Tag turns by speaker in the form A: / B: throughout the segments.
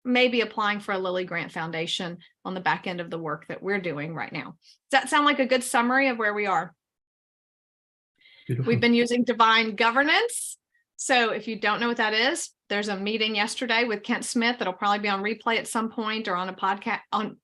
A: maybe applying for a Lilly Grant Foundation on the back end of the work that we're doing right now. Does that sound like a good summary of where we are?
B: Beautiful.
A: We've been using divine governance. So if you don't know what that is, there's a meeting yesterday with Kent Smith that'll probably be on replay at some point, or on a podcast on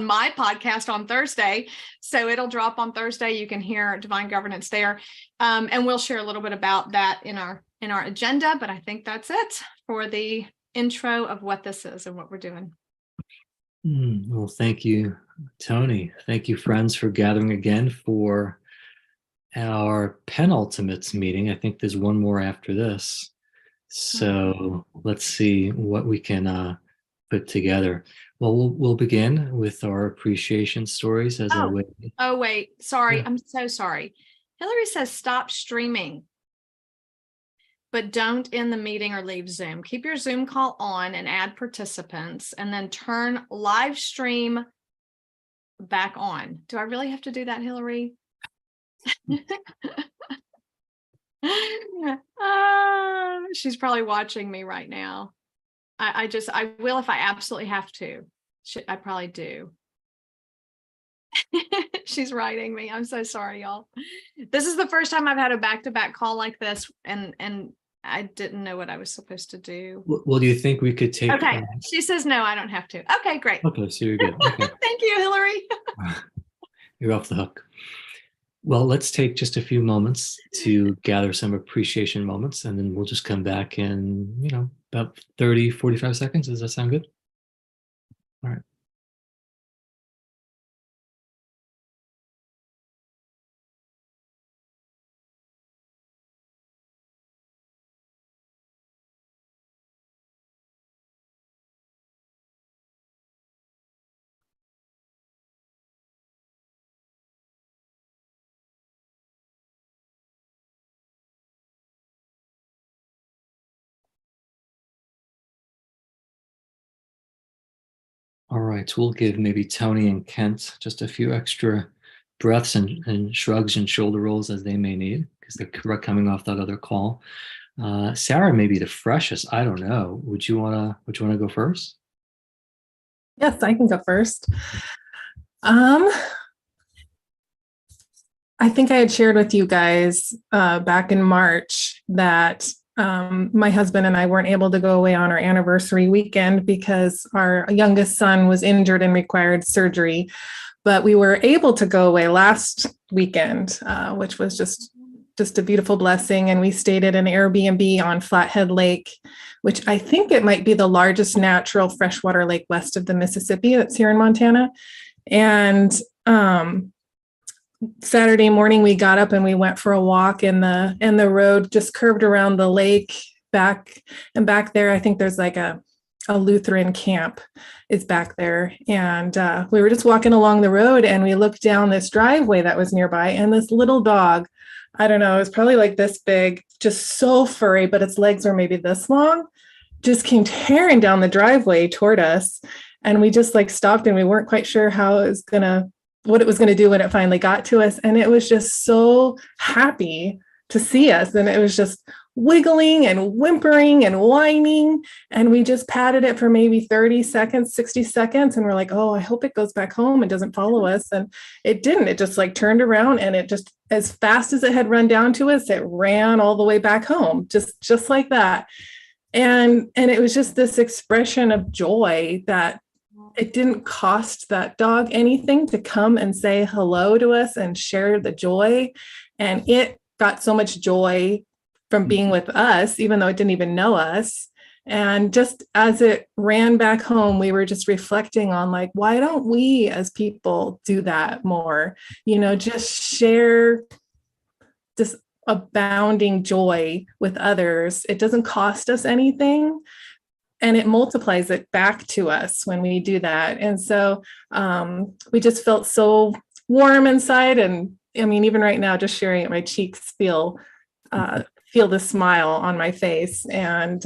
A: my podcast on Thursday. So it'll drop on Thursday. You can hear divine governance there, and we'll share a little bit about that in our agenda. But I think that's it for the intro of what this is and what we're doing.
B: Well, thank you, Toni. Thank you, friends, for gathering again for our penultimate meeting. I think there's one more after this. So let's see what we can put together. Well, we'll begin with our appreciation stories as a way.
A: Oh, wait. Sorry.
B: Yeah.
A: I'm so sorry. Hillary says stop streaming, but don't end the meeting or leave Zoom. Keep your Zoom call on and add participants, and then turn live stream back on. Do I really have to do that, Hillary? She's probably watching me right now. I will if I absolutely have to. I probably do. She's writing me. I'm so sorry, y'all. This is the first time I've had a back-to-back call like this, and I didn't know what I was supposed to do.
B: Well, do you think we could take?
A: Okay. She says no, I don't have to. Okay, great.
B: Okay, so you're good. Okay.
A: Thank you, Hillary.
B: You're off the hook. Well, let's take just a few moments to gather some appreciation moments, and then we'll just come back in, about 30, 45 seconds. Does that sound good? All right. All right, so we'll give maybe Toni and Kent just a few extra breaths and shrugs and shoulder rolls as they may need, because they're coming off that other call. Sarah may be the freshest. I don't know. Would you wanna go first?
C: Yes, I can go first. I think I had shared with you guys back in March that my husband and I weren't able to go away on our anniversary weekend because our youngest son was injured and required surgery. But we were able to go away last weekend, which was just a beautiful blessing. And we stayed at an Airbnb on Flathead Lake, which I think it might be the largest natural freshwater lake west of the Mississippi that's here in Montana. And Saturday morning, we got up and we went for a walk, and the road just curved around the lake back there. I think there's like a Lutheran camp is back there. And we were just walking along the road, and we looked down this driveway that was nearby, and this little dog, I don't know, it was probably like this big, just so furry, but its legs were maybe this long, just came tearing down the driveway toward us. And we just like stopped, and we weren't quite sure what it was going to do when it finally got to us. And it was just so happy to see us. And it was just wiggling and whimpering and whining. And we just patted it for maybe 30 seconds, 60 seconds. And we're like, oh, I hope it goes back home and doesn't follow us. And it didn't. It just like turned around, and it just, as fast as it had run down to us, it ran all the way back home, just like that. And it was just this expression of joy that it didn't cost that dog anything to come and say hello to us and share the joy. And it got so much joy from being with us, even though it didn't even know us. And just as it ran back home, we were just reflecting on like, why don't we as people do that more? Just share this abounding joy with others. It doesn't cost us anything. And it multiplies it back to us when we do that. And so we just felt so warm inside. And I mean, even right now, just sharing it, my cheeks feel the smile on my face. And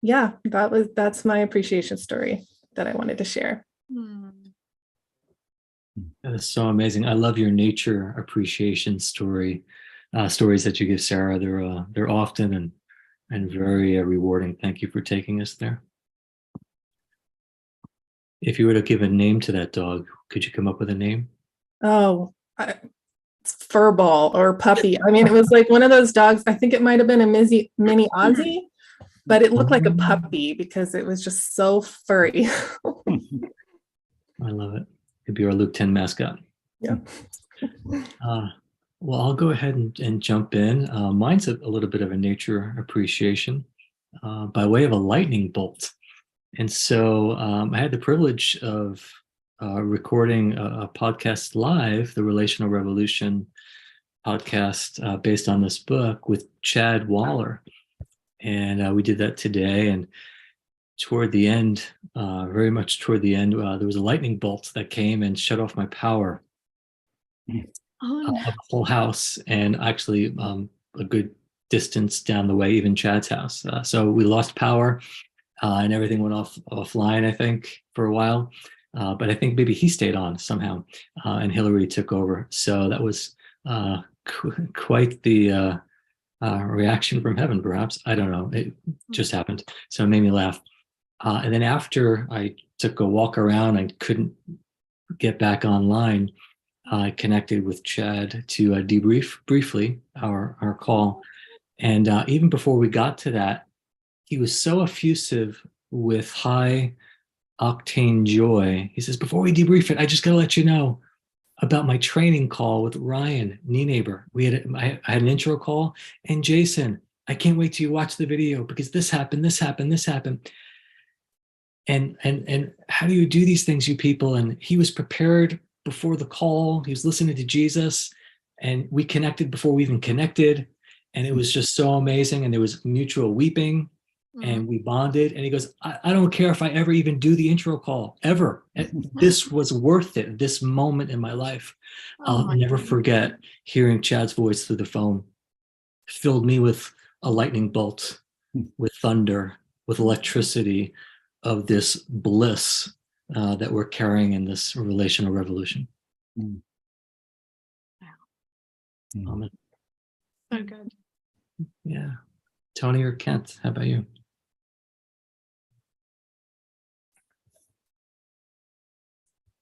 C: that's my appreciation story that I wanted to share.
B: That is so amazing. I love your nature appreciation stories that you give, Sarah. They're often and and very rewarding. Thank you for taking us there. If you were to give a name to that dog, could you come up with a name?
C: Oh, it's Furball or Puppy. I mean, it was like one of those dogs. I think it might have been a mini Aussie, but it looked like a puppy because it was just so furry.
B: I love it. Could be our Luke 10 mascot.
C: Yeah.
B: Well, I'll go ahead and jump in. Mine's a little bit of a nature appreciation by way of a lightning bolt. And so I had the privilege of recording a podcast live, the Relational Revolution podcast based on this book with Chad Waller. And we did that today. And toward the end, very much toward the end, there was a lightning bolt that came and shut off my power of the whole house, and actually a good distance down the way, even Chad's house. So we lost power and everything went offline, I think, for a while. But I think maybe he stayed on somehow, and Hillary took over. So that was quite the reaction from heaven, perhaps. I don't know. It just happened. So it made me laugh. And then after I took a walk around and couldn't get back online, I connected with Chad to debrief briefly our call. And even before we got to that, he was so effusive with high octane joy. He says, before we debrief it, I just got to let you know about my training call with Ryan Nienaber. I had an intro call, and Jason, I can't wait till you watch the video because this happened, this happened, this happened. And how do you do these things, you people? And he was prepared before the call. He was listening to Jesus, and we connected before we even connected. And it was just so amazing. And there was mutual weeping, and we bonded. And he goes, I don't care if I ever even do the intro call, ever. This was worth it. This moment in my life. I'll never forget hearing Chad's voice through the phone. Filled me with a lightning bolt, with thunder, with electricity, of this bliss that we're carrying in this relational revolution.
A: Wow.
B: Amen.
A: So good.
B: Yeah. Tony or Kent, how about you?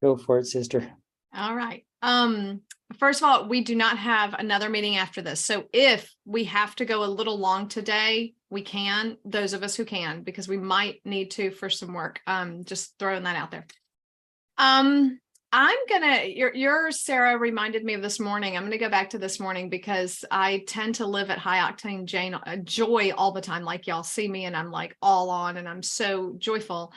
D: Go for it, sister.
A: All right. First of all, we do not have another meeting after this. So if we have to go a little long today, we can, those of us who can, because we might need to for some work. Just throwing that out there. Your Sarah reminded me of this morning. I'm going to go back to this morning because I tend to live at high octane joy all the time. Like y'all see me and I'm like all on and I'm so joyful.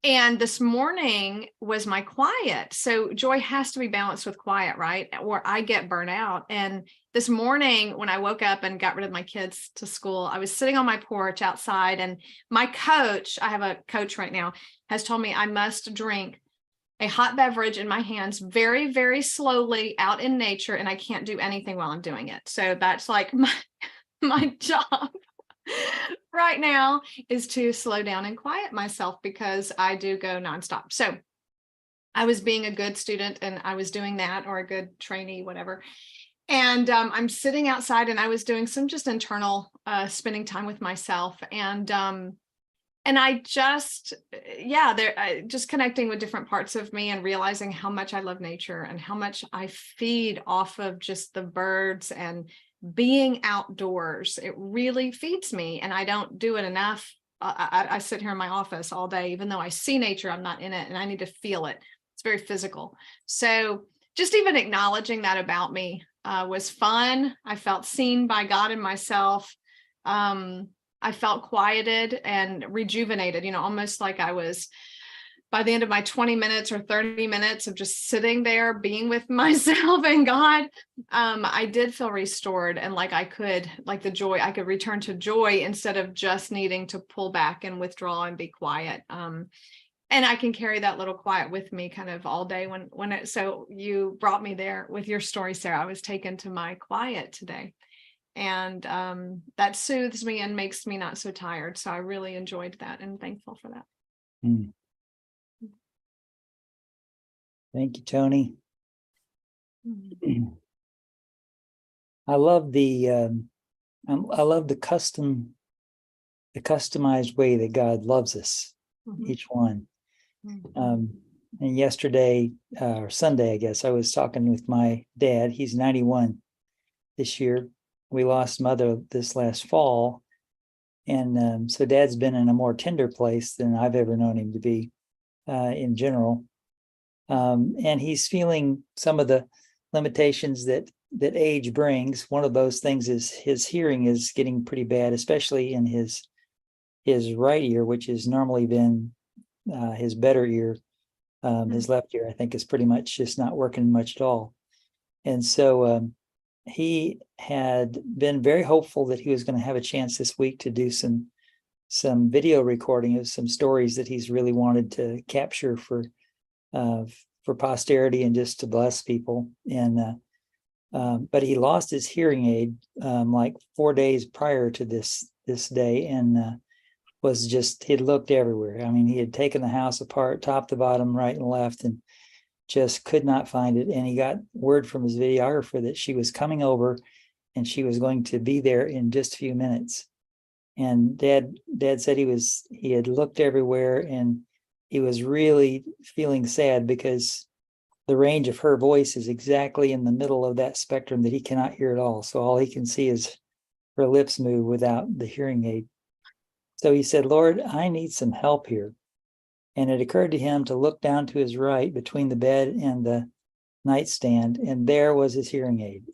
A: And this morning was my quiet. So joy has to be balanced with quiet, right? Or I get burnt out. And this morning when I woke up and got rid of my kids to school, I was sitting on my porch outside, and my coach, I have a coach right now, has told me I must drink a hot beverage in my hands very, very slowly out in nature. And I can't do anything while I'm doing it. So that's like my job right now is to slow down and quiet myself because I do go nonstop. So I was being a good student and I was doing that, or a good trainee, whatever. And I'm sitting outside and I was doing some just internal spending time with myself. And I just, just connecting with different parts of me and realizing how much I love nature and how much I feed off of just the birds and being outdoors. It really feeds me, and I don't do it enough. I sit here in my office all day, even though I see nature, I'm not in it, and I need to feel it. It's very physical. So just even acknowledging that about me was fun. I felt seen by God and myself. I felt quieted and rejuvenated, almost like I was, by the end of my 20 minutes or 30 minutes of just sitting there being with myself and God, I did feel restored, and like I could return to joy instead of just needing to pull back and withdraw and be quiet. And I can carry that little quiet with me kind of all day so you brought me there with your story, Sarah. I was taken to my quiet today, and that soothes me and makes me not so tired. So I really enjoyed that and thankful for that.
D: Thank you, Tony. I love the I love the customized way that God loves us,
A: Mhm.
D: each one.
A: Mhm.
D: And yesterday, or Sunday, I guess, I was talking with my dad. He's 91 this year. We lost mother this last fall. And so dad's been in a more tender place than I've ever known him to be in general. And he's feeling some of the limitations that age brings. One of those things is his hearing is getting pretty bad, especially in his right ear, which has normally been his better ear. His left ear, I think, is pretty much just not working much at all. And so he had been very hopeful that he was going to have a chance this week to do some video recording of some stories that he's really wanted to capture for posterity and just to bless people. And but he lost his hearing aid like 4 days prior to this day, and was just, he'd looked everywhere. I mean, he had taken the house apart, top to bottom, right and left, and just could not find it. And he got word from his videographer that she was coming over and she was going to be there in just a few minutes. And dad said he had looked everywhere, and he was really feeling sad because the range of her voice is exactly in the middle of that spectrum that he cannot hear at all. So all he can see is her lips move without the hearing aid. So he said, Lord, I need some help here. And it occurred to him to look down to his right between the bed and the nightstand, and there was his hearing aid.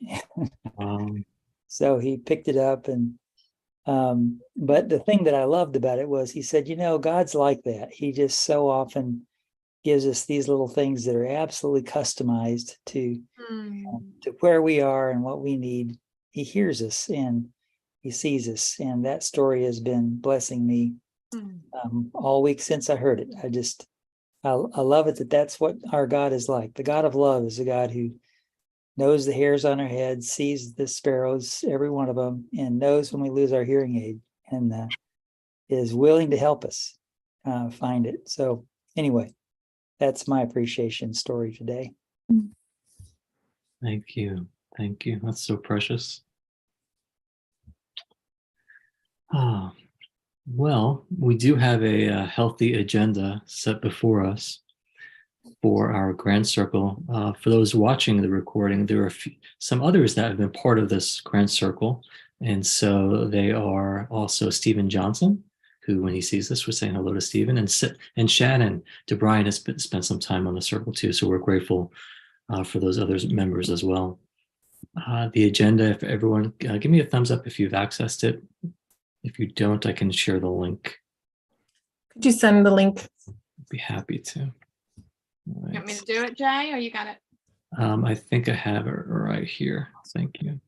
D: So he picked it up, and but the thing that I loved about it was he said, God's like that. He just so often gives us these little things that are absolutely customized to where we are and what we need. He hears us and he sees us. And that story has been blessing me all week since I heard it. I love it that's what our God is like. The God of love is a God who knows the hairs on our head, sees the sparrows, every one of them, and knows when we lose our hearing aid, and is willing to help us find it. So anyway, that's my appreciation story today.
B: Thank you. Thank you. That's so precious. Well, we do have a healthy agenda set before us for our Grand Circle. For those watching the recording, there are some others that have been part of this Grand Circle. And so they are also Stephen Johnson, who, when he sees this, we're saying hello to Stephen, and Shannon DeBryan has spent some time on the circle too. So we're grateful for those other members as well. The agenda, if everyone, give me a thumbs up if you've accessed it. If you don't, I can share the link.
C: Could you send the link?
B: I'd be happy to.
A: You want me to do it, Jay, or you got it?
B: I think I have it right here. Thank you.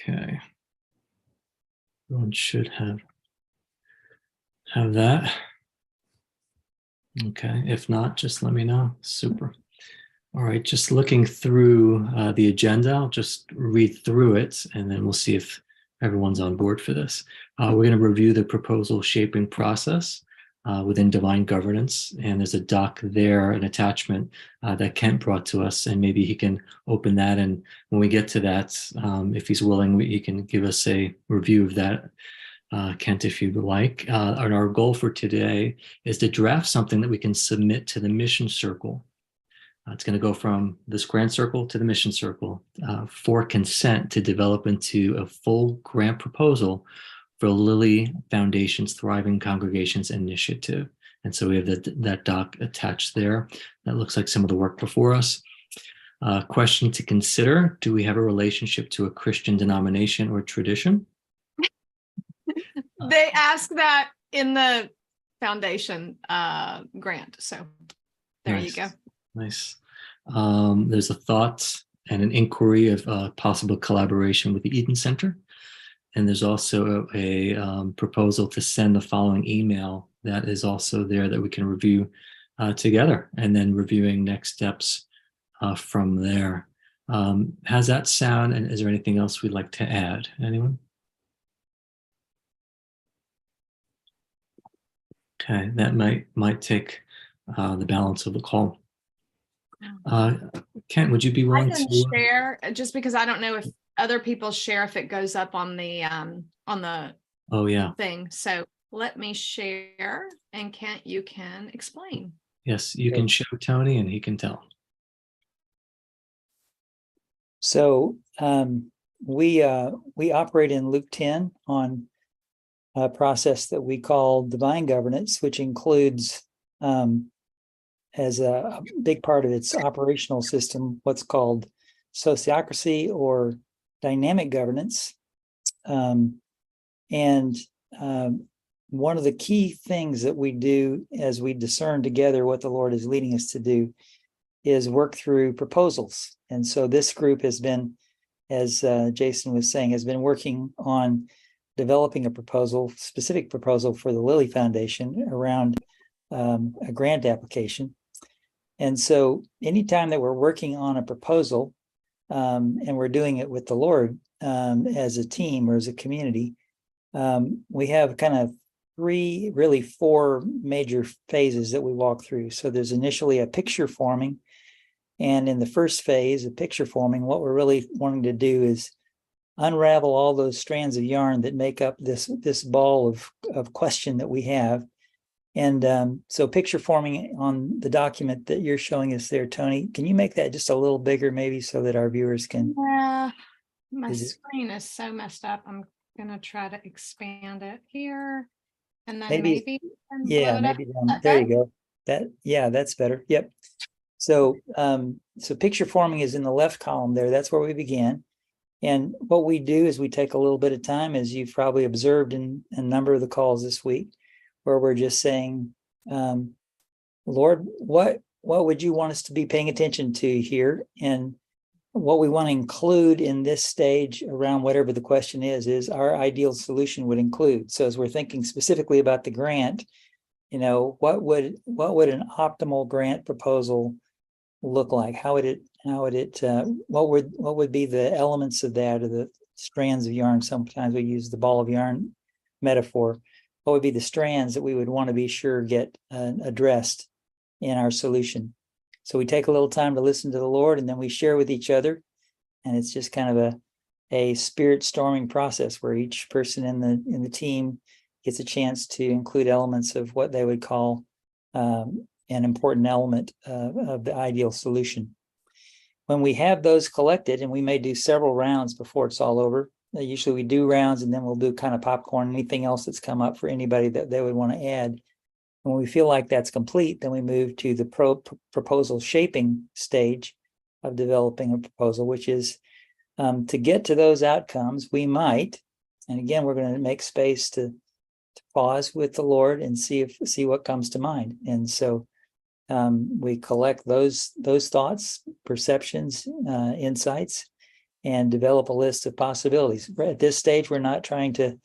B: Okay. Everyone should have that. Okay. If not, just let me know. Super. All right. Just looking through the agenda, I'll just read through it, and then we'll see if everyone's on board for this. We're going to review the proposal shaping process within Divine Governance. And there's a doc there, an attachment that Kent brought to us, and maybe he can open that. And when we get to that, if he's willing, he can give us a review of that, Kent, if you'd like. And our goal for today is to draft something that we can submit to the Mission Circle. It's going to go from this Grand Circle to the Mission Circle for consent to develop into a full grant proposal for Lilly Foundation's Thriving Congregations Initiative. And so we have that doc attached there. That looks like some of the work before us. Question to consider: do we have a relationship to a Christian denomination or tradition?
A: They ask that in the foundation grant. So there you go.
B: Nice. There's a thought and an inquiry of possible collaboration with the Eden Center. And there's also a proposal to send the following email that is also there that we can review together, and then reviewing next steps from there. How's that sound? And is there anything else we'd like to add? Anyone? Okay, that might take the balance of the call. Kent, would you be
A: I
B: willing
A: can
B: to?
A: share just because I don't know if other people share if it goes up on the
B: Oh, yeah.
A: thing. So let me share, and Kent, you can explain.
B: Yes, you
D: Okay.
B: can show Tony and he can tell.
D: So we operate in Luke 10 on a process that we call divine governance, which includes as a big part of its operational system what's called sociocracy or dynamic governance. And one of the key things that we do as we discern together what the Lord is leading us to do is work through proposals. And so this group has been, as Jason was saying, has been working on developing a proposal, specific proposal for the Lilly Foundation around a grant application. And so anytime that we're working on a proposal and we're doing it with the Lord as a team or as a community, we have kind of really four major phases that we walk through. So there's initially a picture forming. And in the first phase of picture forming, what we're really wanting to do is unravel all those strands of yarn that make up this ball of question that we have. And so picture forming on the document that you're showing us there, Tony, can you make that just a little bigger maybe so that our viewers can?
A: Yeah, my
D: Is it-
A: screen is so messed up. I'm gonna try to expand it here. And then
D: Maybe-
A: maybe you can
D: Yeah,
A: blow it up.
D: maybe down, there you go. That's better. Yep. So so picture forming is in the left column there. That's where we began. And what we do is we take a little bit of time, as you've probably observed in a number of the calls this week, where we're just saying, Lord, what would you want us to be paying attention to here? And what we want to include in this stage around whatever the question is our ideal solution would include. So as we're thinking specifically about the grant, you know, what would an optimal grant proposal look like? What would be the elements of that, or the strands of yarn? Sometimes we use the ball of yarn metaphor. What would be the strands that we would want to be sure get addressed in our solution? So we take a little time to listen to the Lord, and then we share with each other. And it's just kind of a spirit storming process where each person in the team gets a chance to include elements of what they would call an important element of the ideal solution. When we have those collected, and we may do several rounds before it's all over, usually we do rounds and then we'll do kind of popcorn, anything else that's come up for anybody that they would want to add. When we feel like that's complete, then we move to the proposal shaping stage of developing a proposal, which is to get to those outcomes, we might, and again, we're going to make space to pause with the Lord and see what comes to mind. And so we collect those thoughts, perceptions, insights, and develop a list of possibilities. At this stage, we're not trying to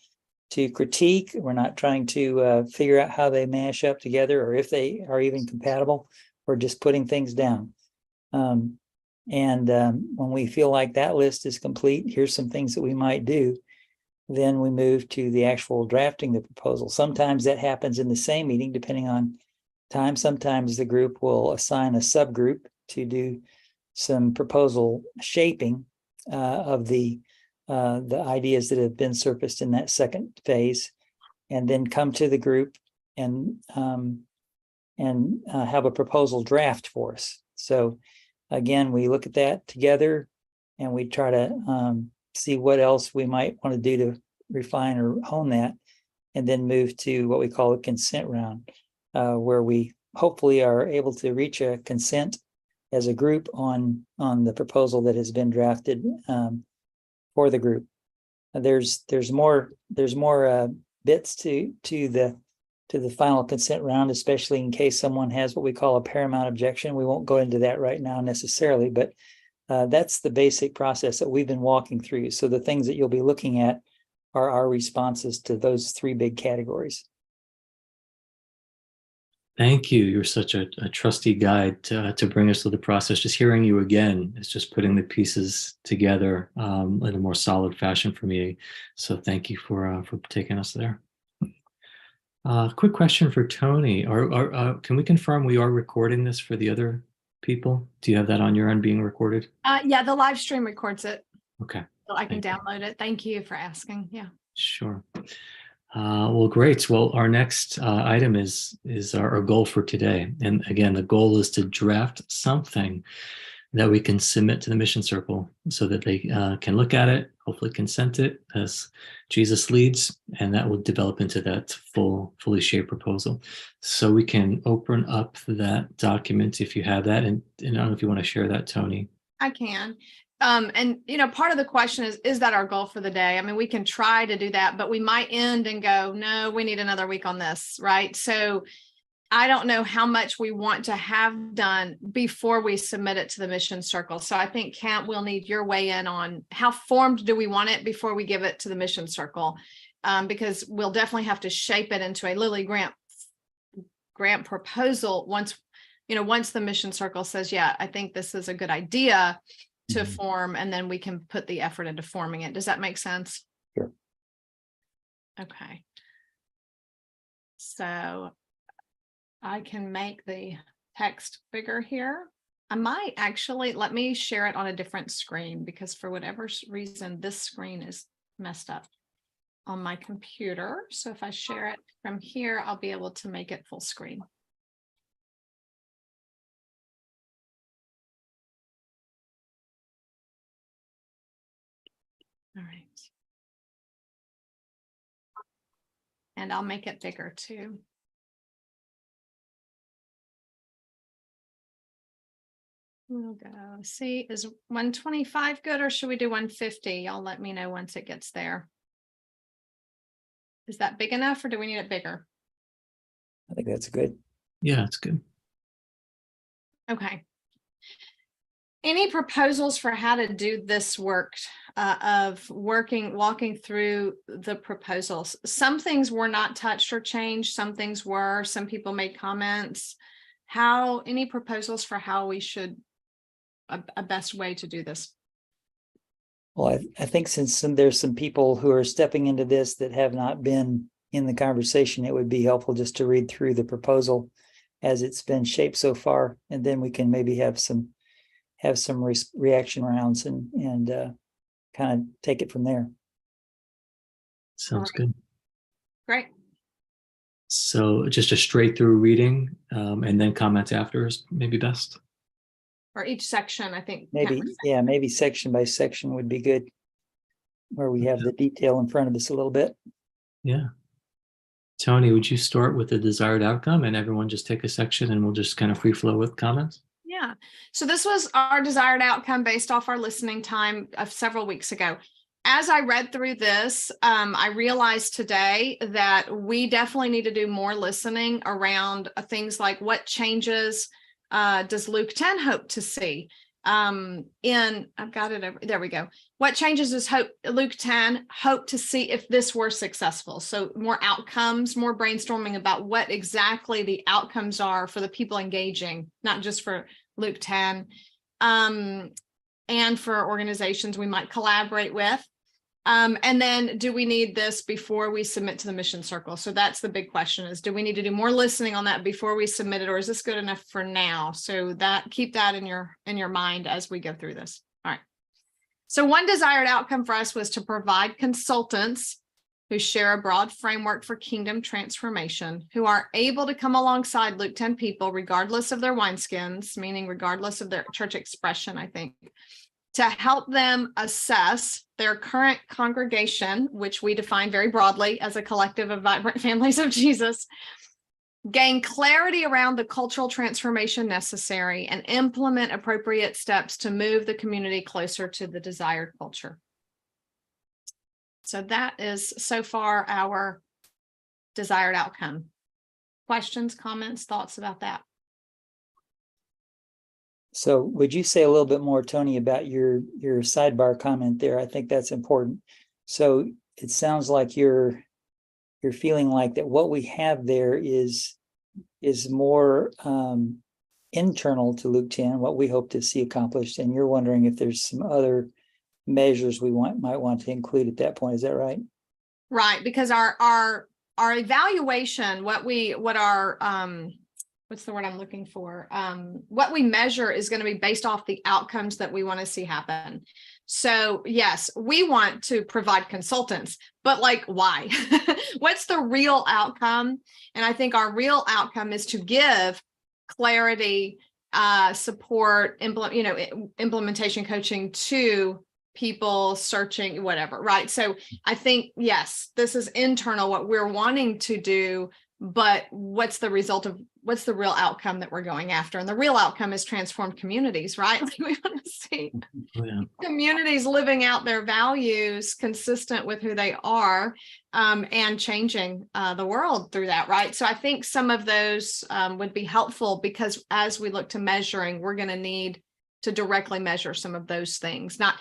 D: critique. We're not trying to figure out how they mash up together or if they are even compatible. We're just putting things down. When we feel like that list is complete, here's some things that we might do. Then we move to the actual drafting the proposal. Sometimes that happens in the same meeting, depending on time. Sometimes the group will assign a subgroup to do some proposal shaping of the ideas that have been surfaced in that second phase, and then come to the group and have a proposal draft for us. So again, we look at that together and we try to see what else we might want to do to refine or hone that, and then move to what we call a consent round, where we hopefully are able to reach a consent as a group on the proposal that has been drafted for the group. There's more bits to the final consent round, especially in case someone has what we call a paramount objection. We won't go into that right now necessarily, but that's the basic process that we've been walking through. So the things that you'll be looking at are our responses to those three big categories.
B: Thank you. You're such a trusty guide to bring us through the process. Just hearing you again is just putting the pieces together in a more solid fashion for me. So thank you for taking us there. Quick question for Tony. Can we confirm we are recording this for the other people? Do you have that on your end being recorded?
A: Yeah, the live stream records it,
B: Okay,
A: so I can
B: thank you.
A: download it. Thank you for asking. Yeah.
B: Sure. Well, great. Well, our next item is our goal for today. And again, the goal is to draft something that we can submit to the Mission Circle so that they can look at it, hopefully consent it as Jesus leads, and that will develop into that fully shaped proposal. So we can open up that document if you have that. And I don't know if you want to share that, Tony.
A: I can. And part of the question is that our goal for the day? I mean, we can try to do that, but we might end and go, no, we need another week on this, right? So I don't know how much we want to have done before we submit it to the Mission Circle. So I think, Kent, we'll need your weigh in on how formed do we want it before we give it to the Mission Circle? Because we'll definitely have to shape it into a Lilly grant proposal once the Mission Circle says, yeah, I think this is a good idea to form, and then we can put the effort into forming it. Does that make sense?
D: Sure.
A: Okay. So I can make the text bigger here. I might actually, let me share it on a different screen, because for whatever reason, this screen is messed up on my computer. So if I share it from here, I'll be able to make it full screen. All right. And I'll make it bigger too. We'll go see, is 125 good, or should we do 150? Y'all let me know once it gets there. Is that big enough, or do we need it bigger?
D: I think that's good.
B: Yeah, it's good.
A: Okay. Any proposals for how to do this work of walking through the proposals? Some things were not touched or changed. Some things were. Some people made comments. Any proposals for how we should, a best way to do this?
D: Well, I think since there's some people who are stepping into this that have not been in the conversation, it would be helpful just to read through the proposal as it's been shaped so far, and then we can maybe have some reaction rounds and kind of take it from there.
B: Sounds good.
A: Great.
B: So just a straight through reading and then comments after is maybe best.
A: Or each section, I think.
D: Maybe section by section would be good, where we have the detail in front of us a little bit.
B: Yeah. Tony, would you start with the desired outcome and everyone just take a section and we'll just kind of free flow with comments?
A: Yeah. So this was our desired outcome based off our listening time of several weeks ago. As I read through this, I realized today that we definitely need to do more listening around things like what changes does Luke 10 hope to see? I've got it over, there we go. What changes does Luke 10 hope to see if this were successful? So more outcomes, more brainstorming about what exactly the outcomes are for the people engaging, not just for Luke 10, and for organizations we might collaborate with. And then do we need this before we submit to the Mission Circle? So that's the big question, is do we need to do more listening on that before we submit it, or is this good enough for now? So keep that in your mind as we go through this. All right. So one desired outcome for us was to provide consultants who share a broad framework for kingdom transformation, who are able to come alongside Luke 10 people, regardless of their wineskins, meaning regardless of their church expression, I think, to help them assess their current congregation, which we define very broadly as a collective of vibrant families of Jesus, gain clarity around the cultural transformation necessary, and implement appropriate steps to move the community closer to the desired culture. So that is so far our desired outcome. Questions, comments, thoughts about that?
D: So would you say a little bit more, Tony, about your sidebar comment there? I think that's important. So it sounds like you're feeling like that what we have there is more internal to Luke 10, what we hope to see accomplished, and you're wondering if there's some other measures we might want to include at that point. Is that right?
A: Right, because our evaluation, what our what's the word I'm looking for? What we measure is going to be based off the outcomes that we want to see happen. So yes, we want to provide consultants, but like, why? What's the real outcome? And I think our real outcome is to give clarity, support, implementation coaching to people searching, whatever, right? So I think, yes, this is internal, what we're wanting to do, but what's the real outcome that we're going after? And the real outcome is transformed communities, right? Like, we want to see communities living out their values consistent with who they are, and changing the world through that, right? So I think some of those would be helpful, because as we look to measuring, we're going to need to directly measure some of those things, not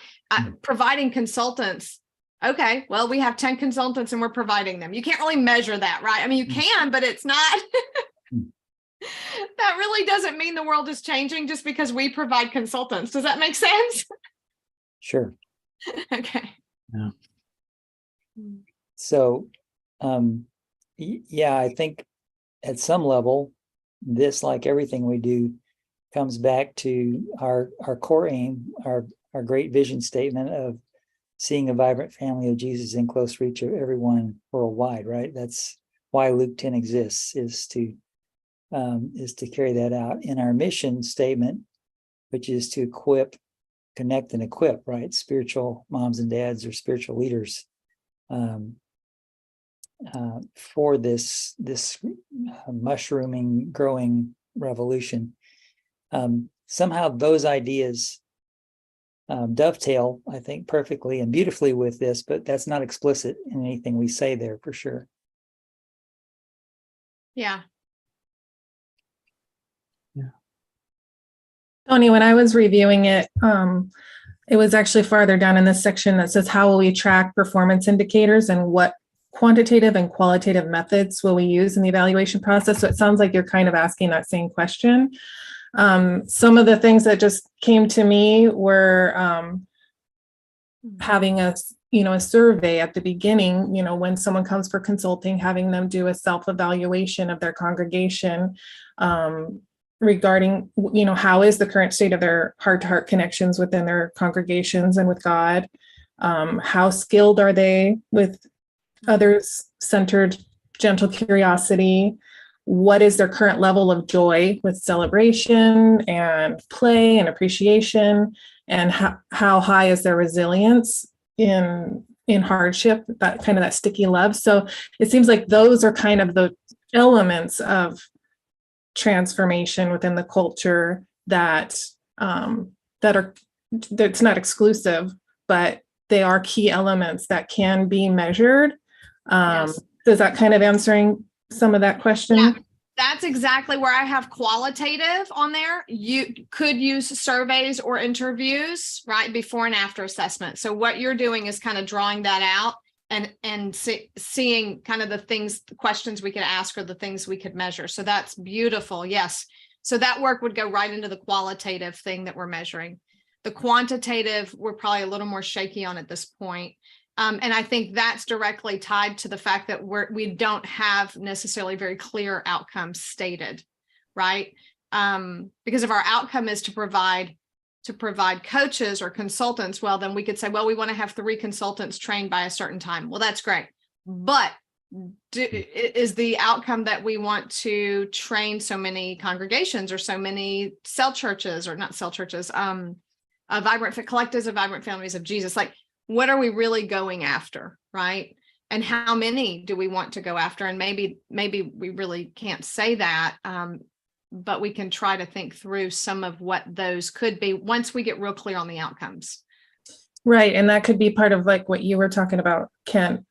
A: providing consultants. Okay, well, we have 10 consultants and we're providing them. You can't really measure that, right? I mean, you can, but it's not, that really doesn't mean the world is changing just because we provide consultants. Does that make sense?
D: Sure.
A: Okay.
B: Yeah.
D: So, yeah, I think at some level, this, like everything we do, comes back to our core aim, our great vision statement of seeing a vibrant family of Jesus in close reach of everyone worldwide, right? That's why Luke 10 exists, is to carry that out. In our mission statement, which is to equip, connect, and equip, right? Spiritual moms and dads, or spiritual leaders, for this mushrooming, growing revolution. Somehow those ideas dovetail, I think, perfectly and beautifully with this, but that's not explicit in anything we say there, for sure.
A: Yeah.
C: Tony, when I was reviewing it, it was actually farther down in this section that says, how will we track performance indicators, and what quantitative and qualitative methods will we use in the evaluation process? So it sounds like you're kind of asking that same question. Some of the things that just came to me were having a survey at the beginning, when someone comes for consulting, having them do a self-evaluation of their congregation, regarding, how is the current state of their heart-to-heart connections within their congregations and with God? How skilled are they with others-centered gentle curiosity? What is their current level of joy with celebration and play and appreciation? And how high is their resilience in hardship, that sticky love? So it seems like those are kind of the elements of transformation within the culture that's not exclusive, but they are key elements that can be measured.
A: Yes.
C: Does that kind of answering some of that question?
A: Yeah, that's exactly where I have qualitative on there. You could use surveys or interviews, right? Before and after assessment. So what you're doing is kind of drawing that out and seeing kind of the questions we could ask, or the things we could measure. So that's beautiful. Yes. So that work would go right into the qualitative thing that we're measuring. The quantitative, we're probably a little more shaky on at this point. And I think that's directly tied to the fact that we don't have necessarily very clear outcomes stated, right? Because if our outcome is to provide coaches or consultants, well, then we could say, well, we want to have 3 consultants trained by a certain time. Well, that's great. But is the outcome that we want to train so many congregations, or so many cell churches, or not cell churches, vibrant collectives of vibrant families of Jesus? Like, what are we really going after, right? And how many do we want to go after? And maybe we really can't say that, but we can try to think through some of what those could be once we get real clear on the outcomes.
C: Right. And that could be part of like what you were talking about, Kent,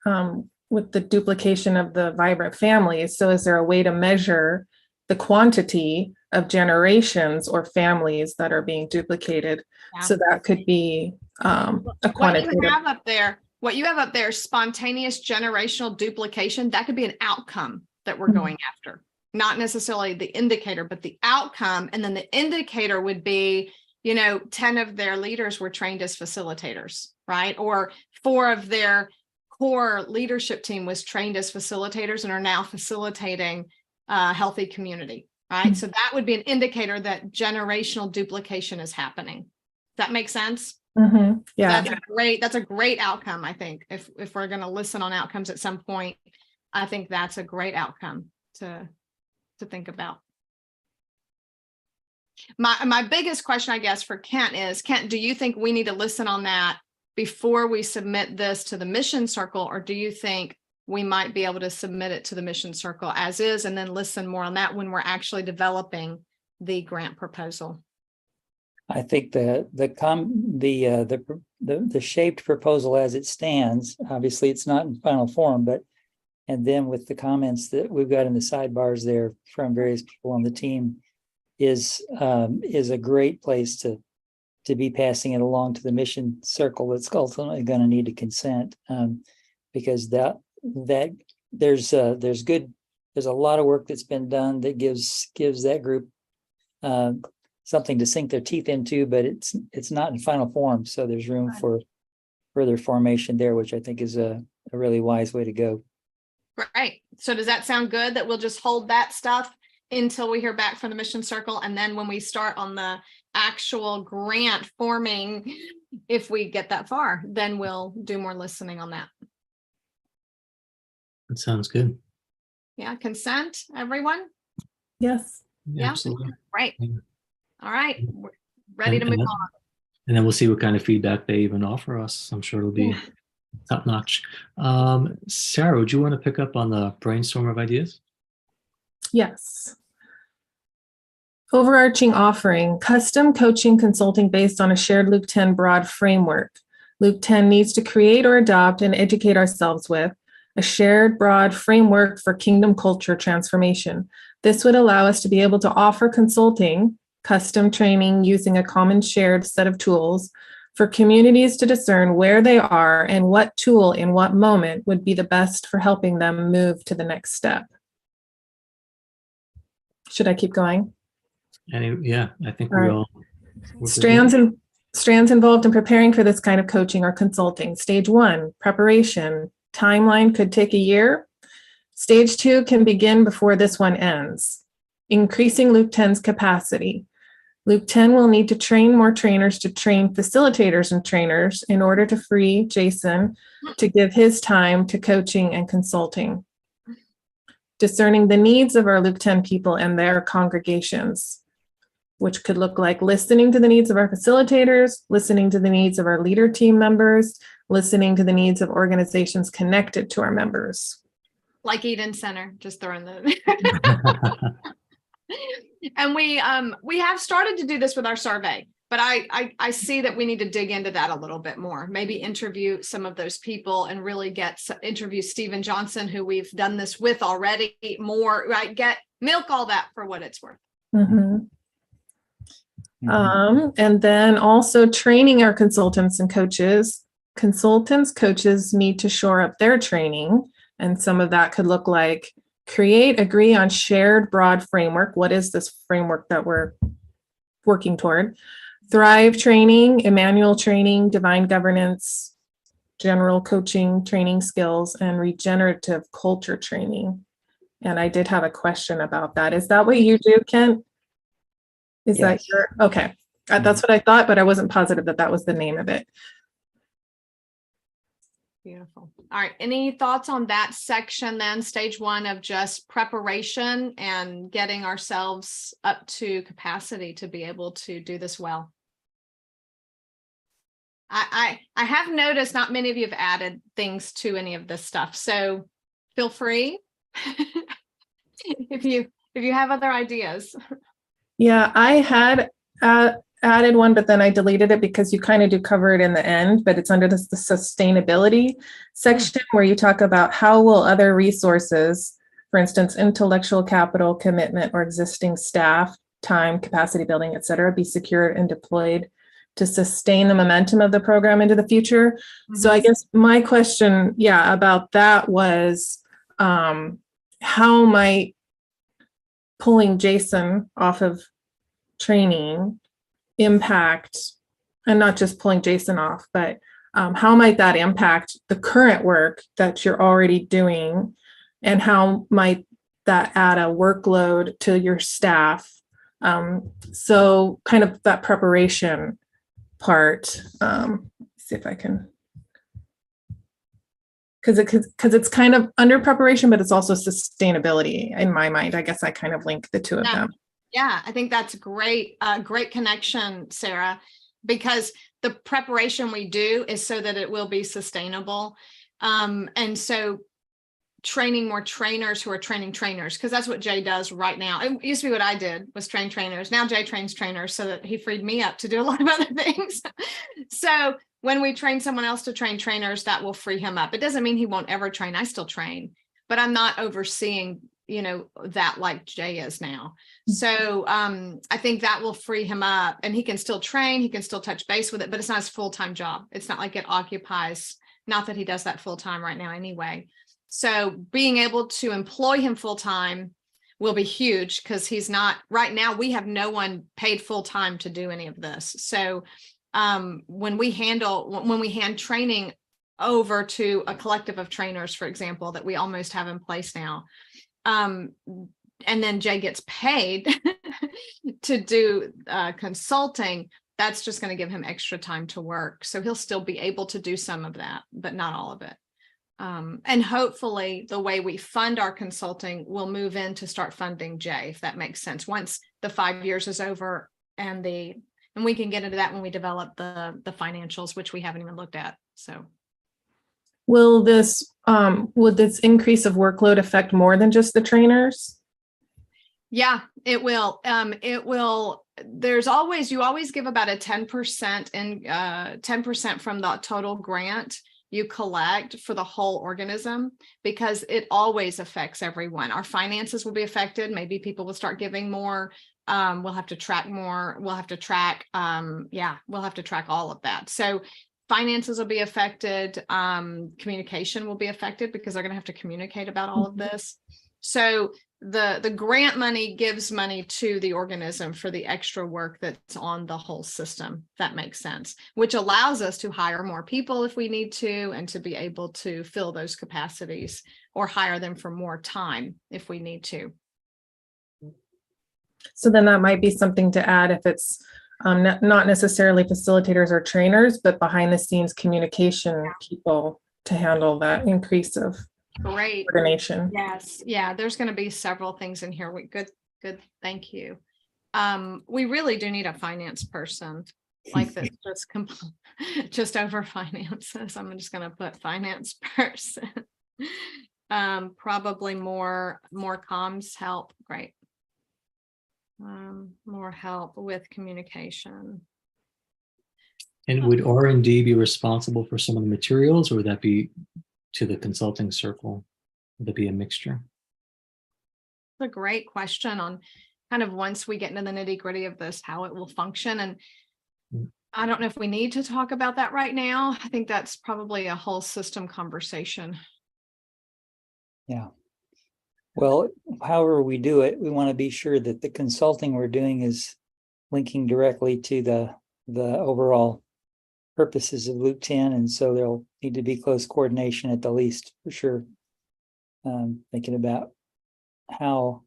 C: with the duplication of the vibrant families. So is there a way to measure the quantity of generations or families that are being duplicated? Yeah. So that could be a quantitative.
A: What you have up there, spontaneous generational duplication, that could be an outcome that we're going after. Not necessarily the indicator, but the outcome. And then the indicator would be, 10 of their leaders were trained as facilitators, right? Or 4 of their core leadership team was trained as facilitators and are now facilitating a healthy community. right? So that would be an indicator that generational duplication is happening. Does that make sense?
C: Yeah.
A: That's a great outcome. I think if we're going to listen on outcomes at some point, I think that's a great outcome to think about. My biggest question, I guess, for Kent is, Kent, do you think we need to listen on that before we submit this to the mission circle, or do you think we might be able to submit it to the mission circle as is and then listen more on that when we're actually developing the grant proposal?
D: I think the shaped proposal as it stands, obviously it's not in final form, but and then with the comments that we've got in the sidebars there from various people on the team is a great place to be passing it along to the mission circle that's ultimately going to need to consent, because that there's a lot of work that's been done that gives that group something to sink their teeth into, but it's not in final form. So there's room for further formation there, which I think is a really wise way to go.
A: Right. So does that sound good that we'll just hold that stuff until we hear back from the mission circle? And then when we start on the actual grant forming, if we get that far, then we'll do more listening on that.
B: That sounds good.
A: Yeah. Consent, everyone?
C: Yes.
A: Yeah.
B: Absolutely.
A: Right.
B: Yeah.
A: All right. We're ready to move on.
B: And then we'll see what kind of feedback they even offer us. I'm sure it'll be top notch. Sarah, would you want to pick up on the brainstorm of ideas?
C: Yes. Overarching offering, custom coaching consulting based on a shared Luke 10 broad framework. Luke 10 needs to create or adopt and educate ourselves with a shared broad framework for kingdom culture transformation. This would allow us to be able to offer consulting, custom training using a common shared set of tools for communities to discern where they are and what tool in what moment would be the best for helping them move to the next step. Should I keep going?
B: Yeah, I think
C: All
B: we
C: right.
B: all.
C: Strands involved in preparing for this kind of coaching or consulting. Stage 1, preparation. Timeline could take a year. Stage 2 can begin before this one ends. Increasing Luke 10's capacity. Luke 10 will need to train more trainers to train facilitators and trainers in order to free Jason to give his time to coaching and consulting. Discerning the needs of our Luke 10 people and their congregations, which could look like listening to the needs of our facilitators, listening to the needs of our leader team members, listening to the needs of organizations connected to our members.
A: Like Eden Center, just throwing the. And we have started to do this with our survey, but I see that we need to dig into that a little bit more. Maybe interview some of those people and really interview Stephen Johnson, who we've done this with already, more, right? Milk all that for what it's worth.
C: Mm-hmm. And then also training our consultants and coaches. Coaches need to shore up their training. And some of that could look like agree on shared broad framework. What is this framework that we're working toward? Thrive training, Emmanuel training, divine governance, general coaching, training skills, and regenerative culture training. And I did have a question about that. Is that what you do, Kent? Is
D: Yes.
C: that okay. That's what I thought, but I wasn't positive that was the name of it.
A: Beautiful. All right. Any thoughts on that section then? Stage 1 of just preparation and getting ourselves up to capacity to be able to do this well. I have noticed not many of you have added things to any of this stuff. So feel free if you have other ideas.
C: Yeah, I had added one, but then I deleted it because you kind of do cover it in the end, but it's under the sustainability section where you talk about how will other resources, for instance, intellectual capital, commitment, or existing staff, time, capacity building, et cetera, be secured and deployed to sustain the momentum of the program into the future. Mm-hmm. So I guess my question, about that was how might pulling Jason off of training impact, and not just pulling Jason off, but how might that impact the current work that you're already doing, and how might that add a workload to your staff. So kind of that preparation part. See if I can, because it's kind of under preparation, but it's also sustainability in my mind. I guess I kind of link the two of them.
A: Yeah, I think that's great connection, Sarah, because the preparation we do is so that it will be sustainable. And so training more trainers who are training trainers, because that's what Jay does right now. It used to be what I did, was train trainers. Now Jay trains trainers so that he freed me up to do a lot of other things. So when we train someone else to train trainers, that will free him up. It doesn't mean he won't ever train. I still train, but I'm not overseeing, that like Jay is now. So I think that will free him up, and he can still train, he can still touch base with it, but it's not his full-time job. It's not like it occupies, not that he does that full-time right now anyway. So being able to employ him full-time will be huge, because he's not right now. We have no one paid full-time to do any of this. So when we hand training over to a collective of trainers, for example, that we almost have in place now, and then Jay gets paid to do consulting, that's just going to give him extra time to work. So he'll still be able to do some of that, but not all of it. And hopefully the way we fund our consulting will move in to start funding Jay, if that makes sense, once the 5 years is over, and we can get into that when we develop the financials, which we haven't even looked at. So
C: will this increase of workload affect more than just the trainers?
A: Yeah, it will. You always give about a 10% and 10% from the total grant you collect for the whole organism, because it always affects everyone. Our finances will be affected. Maybe people will start giving more. We'll have to track more. We'll have to track. We'll have to track all of that. So finances will be affected. Communication will be affected, because they're going to have to communicate about all of this. So the grant money gives money to the organism for the extra work that's on the whole system. That makes sense, which allows us to hire more people if we need to, and to be able to fill those capacities, or hire them for more time if we need to.
C: So then that might be something to add, if it's not necessarily facilitators or trainers, but behind the scenes communication people to handle that increase of coordination.
A: Yes. Yeah. There's going to be several things in here. Good. Thank you. We really do need a finance person like this, just over finances. I'm just going to put finance person. Probably more comms help. Great. More help with communication.
B: And would R&D be responsible for some of the materials, or would that be to the consulting circle? Would it be a mixture?
A: That's a great question on kind of, once we get into the nitty-gritty of this, how it will function. And I don't know if we need to talk about that right now. I think that's probably a whole system conversation.
D: Yeah. Well, however we do it, we want to be sure that the consulting we're doing is linking directly to the overall purposes of Luke 10. And so there'll need to be close coordination at the least, for sure. Thinking about how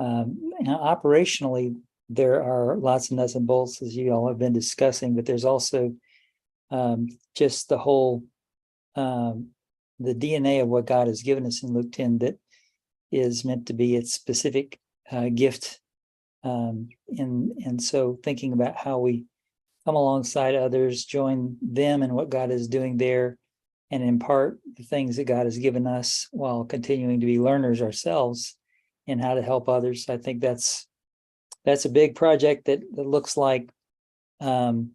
D: operationally there are lots of nuts and bolts, as you all have been discussing, but there's also just the whole the DNA of what God has given us in Luke 10 that is meant to be its specific gift. And so thinking about how we come alongside others, join them in what God is doing there, and impart the things that God has given us while continuing to be learners ourselves in how to help others. I think that's a big project that looks like, an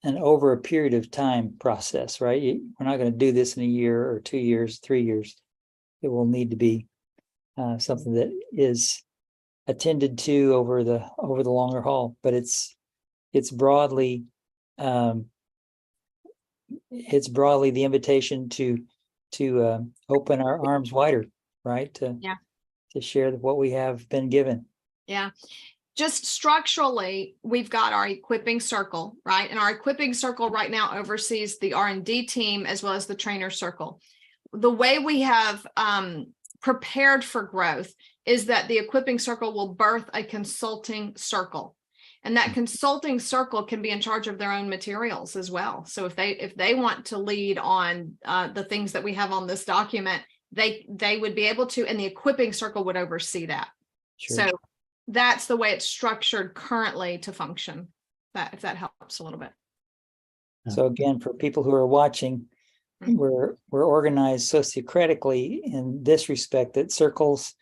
D: over a period of time process, right? We're not going to do this in a year or 2 years, 3 years. It will need to be something that is attended to over the longer haul, but it's broadly the invitation to open our arms wider, right? To share what we have been given.
A: Yeah. Just structurally, we've got our equipping circle, right? And our equipping circle right now oversees the R&D team as well as the trainer circle. The way we have prepared for growth is that the equipping circle will birth a consulting circle. And that consulting circle can be in charge of their own materials as well. So if they want to lead on the things that we have on this document, they would be able to, and the equipping circle would oversee that.
D: Sure.
A: So that's the way it's structured currently to function. If that helps a little bit.
D: So again, for people who are watching, we're organized sociocratically in this respect, that circles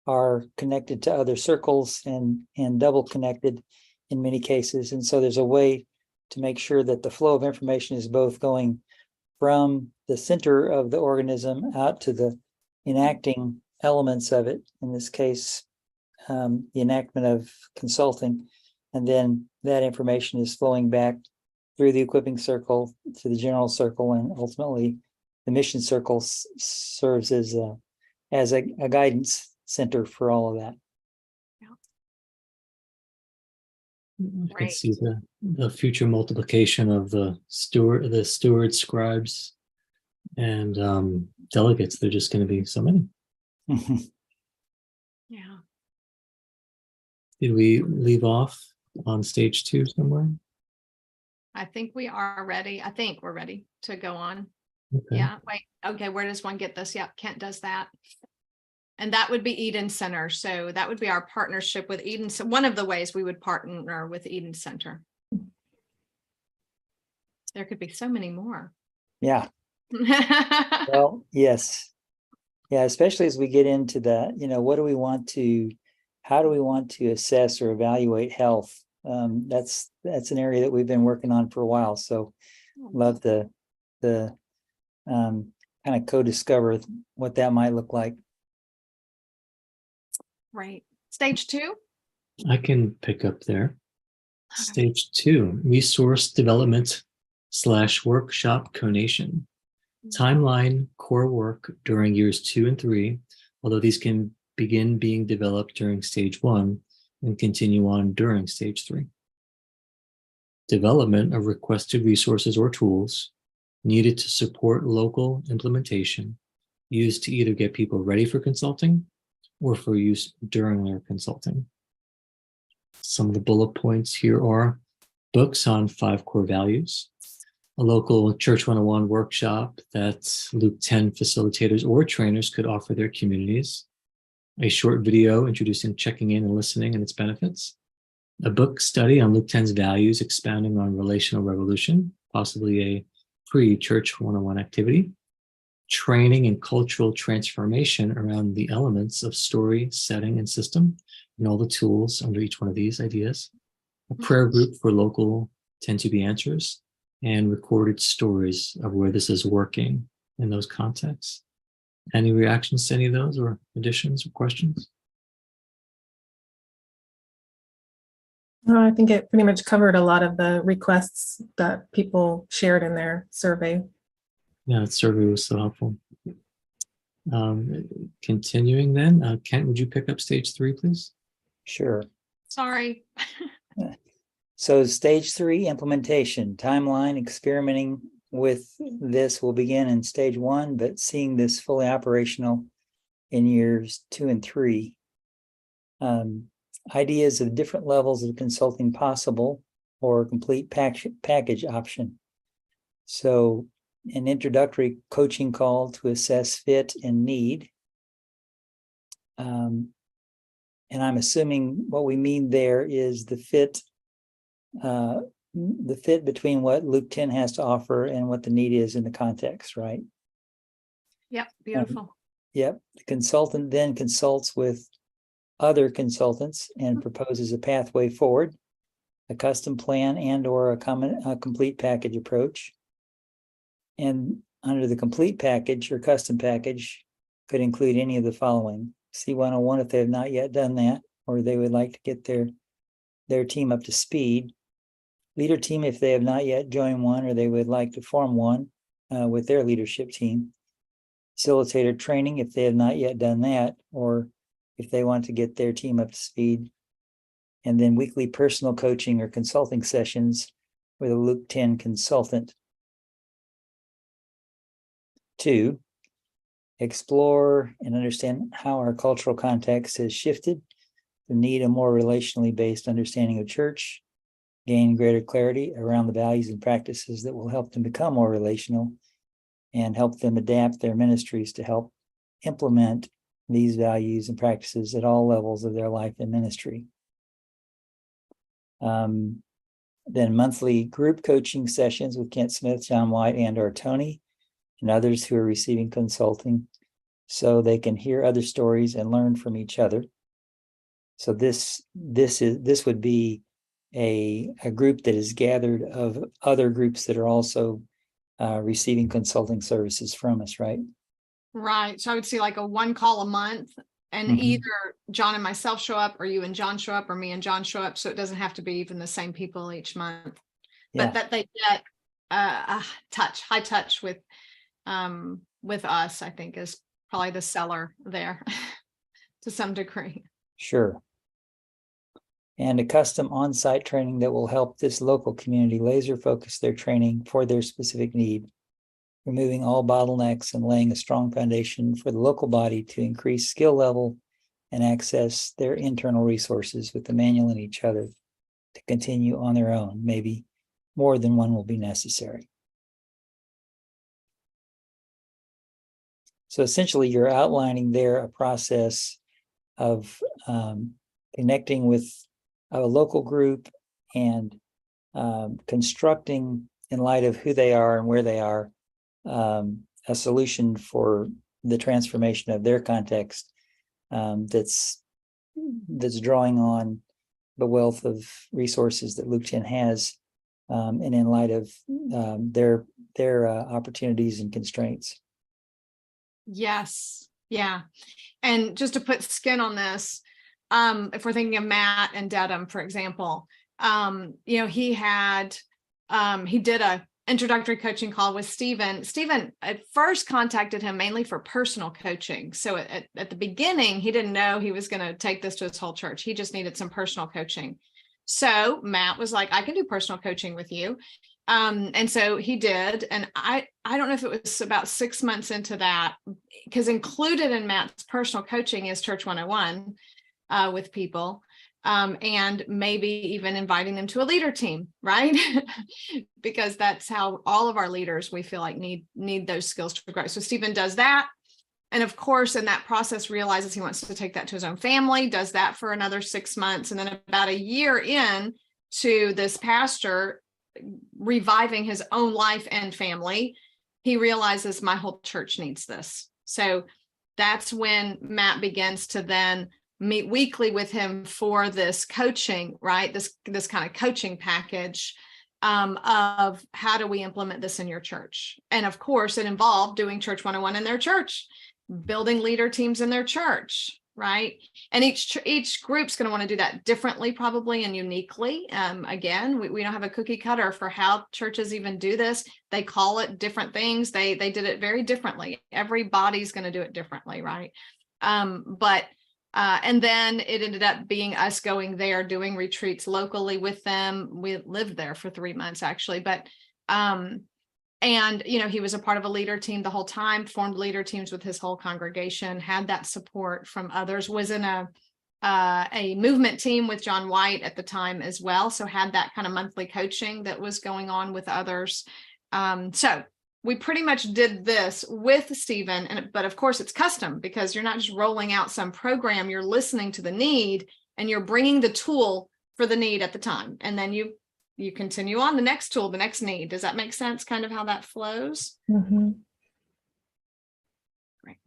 D: are connected to other circles and double connected in many cases. And so there's a way to make sure that the flow of information is both going from the center of the organism out to the enacting elements of it, in this case, the enactment of consulting. And then that information is flowing back through the equipping circle to the general circle, and ultimately the mission circle serves as a guidance center for all of that.
B: I can see the future multiplication of the steward, scribes, and delegates. They're just going to be so many.
A: Yeah.
B: Did we leave off on stage 2 somewhere?
A: I think we are ready. I think we're ready to go on.
B: Okay.
A: Yeah. Wait. Okay. Where does one get this? Yep. Kent does that. And that would be Eden Center. So that would be our partnership with Eden. So one of the ways we would partner with Eden Center. There could be so many more.
D: Yeah. Well, yes. Yeah, especially as we get into the, how do we want to assess or evaluate health? That's an area that we've been working on for a while. So love the kind of co-discover what that might look like.
A: Right. Stage 2.
B: I can pick up there. Stage 2, resource development / workshop conation. Timeline core work during years 2 and 3, although these can begin being developed during stage 1 and continue on during stage 3. Development of requested resources or tools needed to support local implementation, used to either get people ready for consulting or for use during their consulting. Some of the bullet points here are books on 5 core values, a local Church 101 workshop that Luke 10 facilitators or trainers could offer their communities, a short video introducing checking in and listening and its benefits, a book study on Luke 10's values expounding on relational revolution, possibly a pre-Church 101 activity, training and cultural transformation around the elements of story, setting, and system, and all the tools under each one of these ideas, a prayer group for local 10 to be answers, and recorded stories of where this is working in those contexts. Any reactions to any of those, or additions or questions?
C: I think it pretty much covered a lot of the requests that people shared in their survey.
B: Yeah, that survey was so helpful. Continuing then, Kent, would you pick up stage 3, please?
D: Sure.
A: Sorry.
D: So stage 3, implementation, timeline, experimenting with this will begin in stage 1, but seeing this fully operational in years 2 and 3. Ideas of different levels of consulting possible, or complete package option. So an introductory coaching call to assess fit and need. And I'm assuming what we mean there is the fit between what Luke 10 has to offer and what the need is in the context, right?
A: Yep. Beautiful.
D: Yep. The consultant then consults with other consultants and proposes a pathway forward, a custom plan and or a complete package approach. And under the complete package or custom package could include any of the following: C101 if they have not yet done that, or they would like to get their team up to speed. Leader team if they have not yet joined one, or they would like to form one with their leadership team. Facilitator training if they have not yet done that, or if they want to get their team up to speed. And then weekly personal coaching or consulting sessions with a Luke 10 consultant. 2, explore and understand how our cultural context has shifted to need a more relationally based understanding of church, gain greater clarity around the values and practices that will help them become more relational and help them adapt their ministries to help implement these values and practices at all levels of their life and ministry. Then monthly group coaching sessions with Kent Smith, John White, and or Tony, and others who are receiving consulting, so they can hear other stories and learn from each other. So this would be a group that is gathered of other groups that are also receiving consulting services from us, right?
A: Right. So I would see like a one call a month, and
D: Mhm.
A: either John and myself show up, or you and John show up, or me and John show up. So it doesn't have to be even the same people each month,
D: Yeah,
A: but that they get high touch with us, I think is probably the seller there to some degree.
D: sure. And a custom on-site training that will help this local community laser focus their training for their specific need, removing all bottlenecks and laying a strong foundation for the local body to increase skill level and access their internal resources with Emmanuel and each other to continue on their own. Maybe more than one will be necessary. So essentially, you're outlining there a process of connecting with a local group and constructing, in light of who they are and where they are, a solution for the transformation of their context that's drawing on the wealth of resources that Luke 10 has, and in light of their opportunities and constraints.
A: Yes. Yeah. And just to put skin on this, if we're thinking of Matt and Dedham, for example, he did a introductory coaching call with Stephen. Stephen at first contacted him mainly for personal coaching. So at the beginning, he didn't know he was going to take this to his whole church. He just needed some personal coaching. So Matt was like, I can do personal coaching with you. And so he did. And I don't know if it was about 6 months into that, because included in Matt's personal coaching is Church 101 with people. And maybe even inviting them to a leader team, right? Because that's how all of our leaders, we feel like need those skills to grow. So Stephen does that. And of course, in that process, realizes he wants to take that to his own family, does that for another 6 months. And then about a year in to this pastor reviving his own life and family, he realizes my whole church needs this. So that's when Matt begins to then meet weekly with him for this coaching, right? This kind of coaching package of how do we implement this in your church? And of course, it involved doing Church 101 in their church, building leader teams in their church, right? And each group's going to want to do that differently, probably, and uniquely. Again, we don't have a cookie cutter for how churches even do this. They call it different things. They did it very differently. Everybody's going to do it differently, right? And then it ended up being us going there, doing retreats locally with them. We lived there for 3 months, actually. But, he was a part of a leader team the whole time, formed leader teams with his whole congregation, had that support from others, was in a movement team with John White at the time as well. So had that kind of monthly coaching that was going on with others. So we pretty much did this with Stephen, but of course it's custom, because you're not just rolling out some program, you're listening to the need and you're bringing the tool for the need at the time. And then you continue on the next tool, the next need. Does that make sense? Kind of how that flows?
C: Mhm.
A: Right.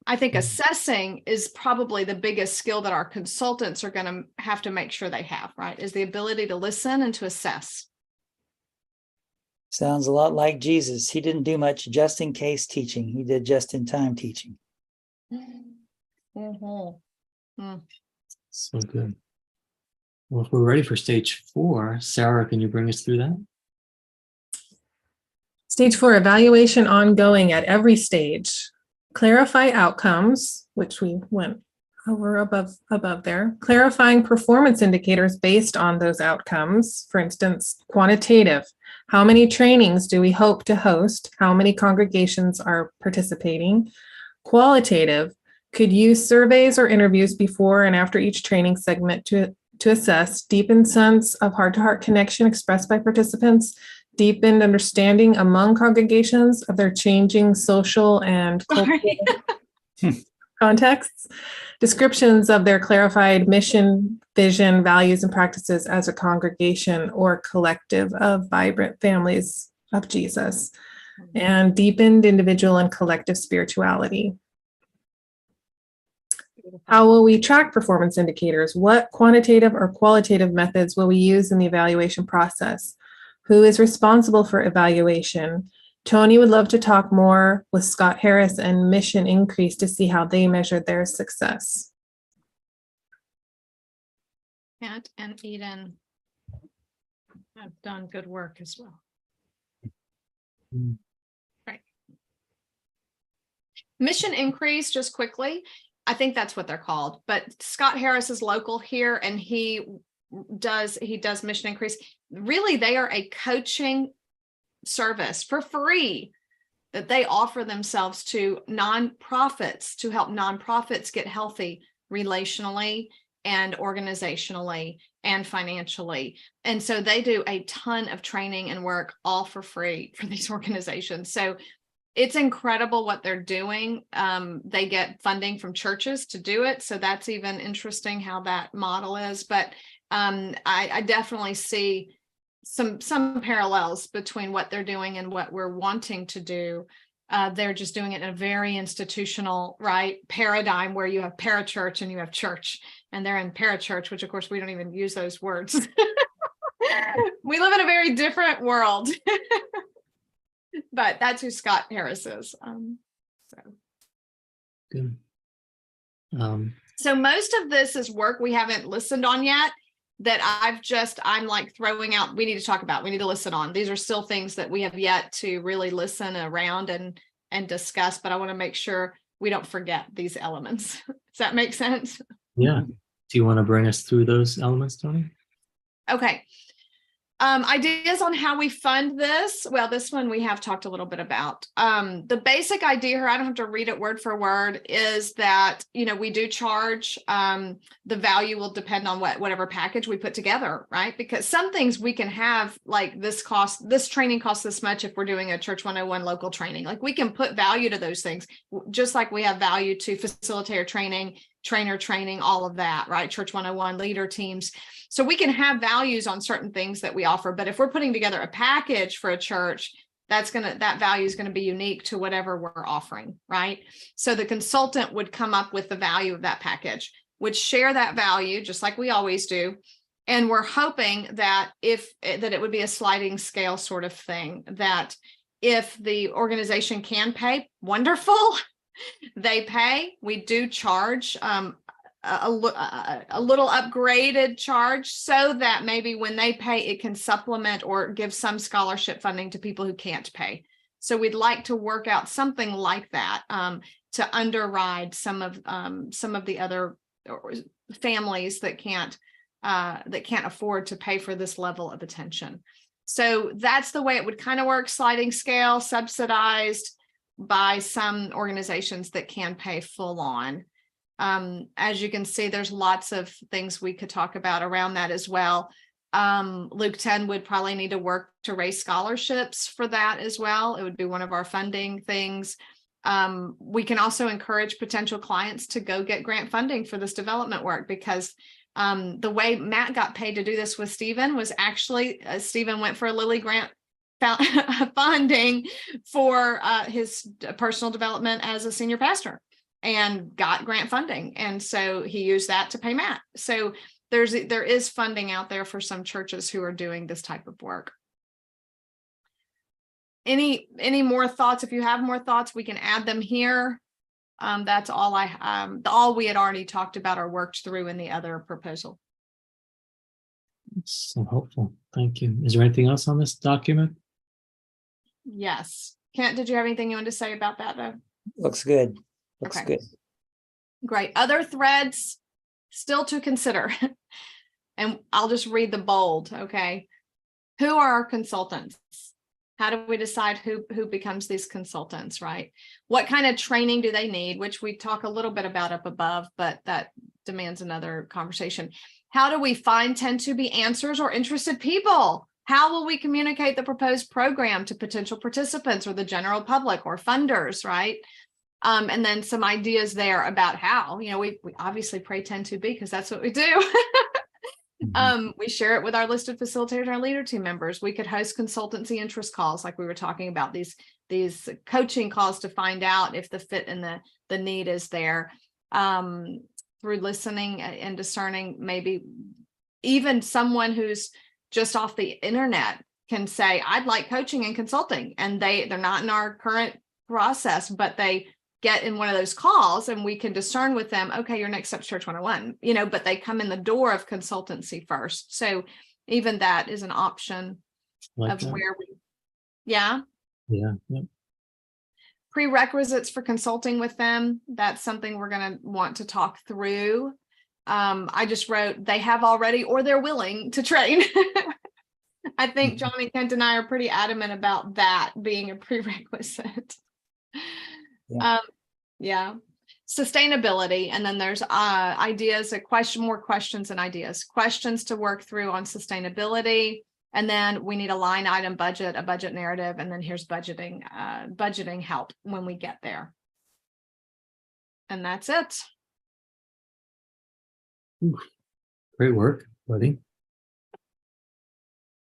A: I think assessing is probably the biggest skill that our consultants are going to have to make sure they have, right? Is the ability to listen and to assess.
D: Sounds a lot like Jesus. He didn't do much just in case teaching. He did just in time teaching.
A: Mm-hmm.
B: So good. Well, if we're ready for stage 4, Sarah, can you bring us through that?
C: Stage 4, evaluation ongoing at every stage. Clarify outcomes, which we went over above there. Clarifying performance indicators based on those outcomes. For instance, quantitative. How many trainings do we hope to host? How many congregations are participating? Qualitative could use surveys or interviews before and after each training segment to assess deepened sense of heart-to-heart connection expressed by participants, deepened understanding among congregations of their changing social and cultural contexts, descriptions of their clarified mission, vision, values, and practices as a congregation or collective of vibrant families of Jesus, and deepened individual and collective spirituality. How will we track performance indicators? What quantitative or qualitative methods will we use in the evaluation process? Who is responsible for evaluation? Tony would love to talk more with Scott Harris and Mission Increase to see how they measured their success.
A: Kent and Eden have done good work as well.
B: Mm.
A: Right. Mission Increase, just quickly, I think that's what they're called, but Scott Harris is local here and he does Mission Increase. Really, they are a coaching service for free that they offer themselves to nonprofits to help nonprofits get healthy relationally and organizationally and financially. And so they do a ton of training and work all for free for these organizations. So it's incredible what they're doing. They get funding from churches to do it. So that's even interesting how that model is. But I definitely see some parallels between what they're doing and what we're wanting to do. They're just doing it in a very institutional, right, paradigm where you have parachurch and you have church, and they're in parachurch, which of course we don't even use those words. We live in a very different world. But that's who Scott Harris is.
B: Good.
A: So most of this is work we haven't listened on yet that I'm like throwing out, we need to talk about, we need to listen on. These are still things that we have yet to really listen around and discuss, but I want to make sure we don't forget these elements. Does that make sense?
B: Yeah. Do you want to bring us through those elements, Tony?
A: Okay. Ideas on how we fund this. Well, this one we have talked a little bit about. The basic idea here, I don't have to read it word for word, is that, we do charge, the value will depend on whatever package we put together, right? Because some things we can have, like this training costs this much if we're doing a Church 101 local training. Like we can put value to those things, just like we have value to facilitator training, trainer training, all of that, right? Church 101 leader teams. So we can have values on certain things that we offer, but if we're putting together a package for a church, that value is going to be unique to whatever we're offering, right? So the consultant would come up with the value of that package, would share that value just like we always do. And we're hoping that it would be a sliding scale sort of thing, that if the organization can pay, wonderful, they pay. We do charge a little upgraded charge so that maybe when they pay, it can supplement or give some scholarship funding to people who can't pay. So we'd like to work out something like that to underride some of the other families that can't afford to pay for this level of attention. So that's the way it would kind of work: sliding scale, subsidized by some organizations that can pay full on. As you can see, there's lots of things we could talk about around that as well. Luke 10 would probably need to work to raise scholarships for that as well. It would be one of our funding things. We can also encourage potential clients to go get grant funding for this development work, because the way Matt got paid to do this with Stephen was actually Stephen went for a Lilly grant funding for his personal development as a senior pastor, and got grant funding. And so he used that to pay Matt. So there is funding out there for some churches who are doing this type of work. Any more thoughts? If you have more thoughts, we can add them here. That's all all we had already talked about or worked through in the other proposal.
B: So helpful. Thank you. Is there anything else on this document?
A: Yes. Kent, did you have anything you wanted to say about that though?
D: Looks good. Looks
A: Okay.
D: good.
A: Great. Other threads still to consider. And I'll just read the bold. Okay. Who are our consultants? How do we decide who becomes these consultants, right? What kind of training do they need, which we talk a little bit about up above, but that demands another conversation. How do we find 10-2B answers or interested people? How will we communicate the proposed program to potential participants or the general public or funders, right? And then some ideas there about how, we obviously pray 10-2B because that's what we do. We share it with our listed facilitators and our leader team members. We could host consultancy interest calls like we were talking about, these coaching calls to find out if the fit and the need is there. Through listening and discerning, maybe even someone who's just off the internet can say, I'd like coaching and consulting, and they're not in our current process, but they get in one of those calls and we can discern with them, okay, your next step's Church 101, but they come in the door of consultancy first. So even that is an option of where we,
B: Yeah.
A: Prerequisites for consulting with them. That's something we're going to want to talk through. I just wrote, they have already, or they're willing to train. I think Johnny Kent and I are pretty adamant about that being a prerequisite. Yeah. Sustainability. And then there's ideas, more questions and ideas, questions to work through on sustainability. And then we need a line item budget, a budget narrative. And then here's budgeting help when we get there. And that's it.
B: Great work, buddy.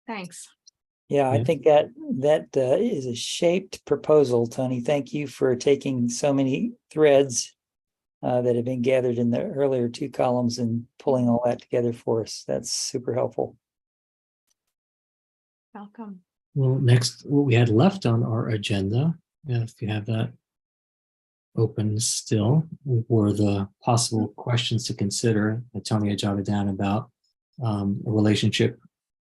A: Thanks.
D: Yeah, I think that is a shaped proposal, Tony. Thank you for taking so many threads that have been gathered in the earlier two columns and pulling all that together for us. That's super helpful.
A: Welcome.
B: Well, next, what we had left on our agenda, if you have that open still, were the possible questions to consider that Tony had jotted down about a relationship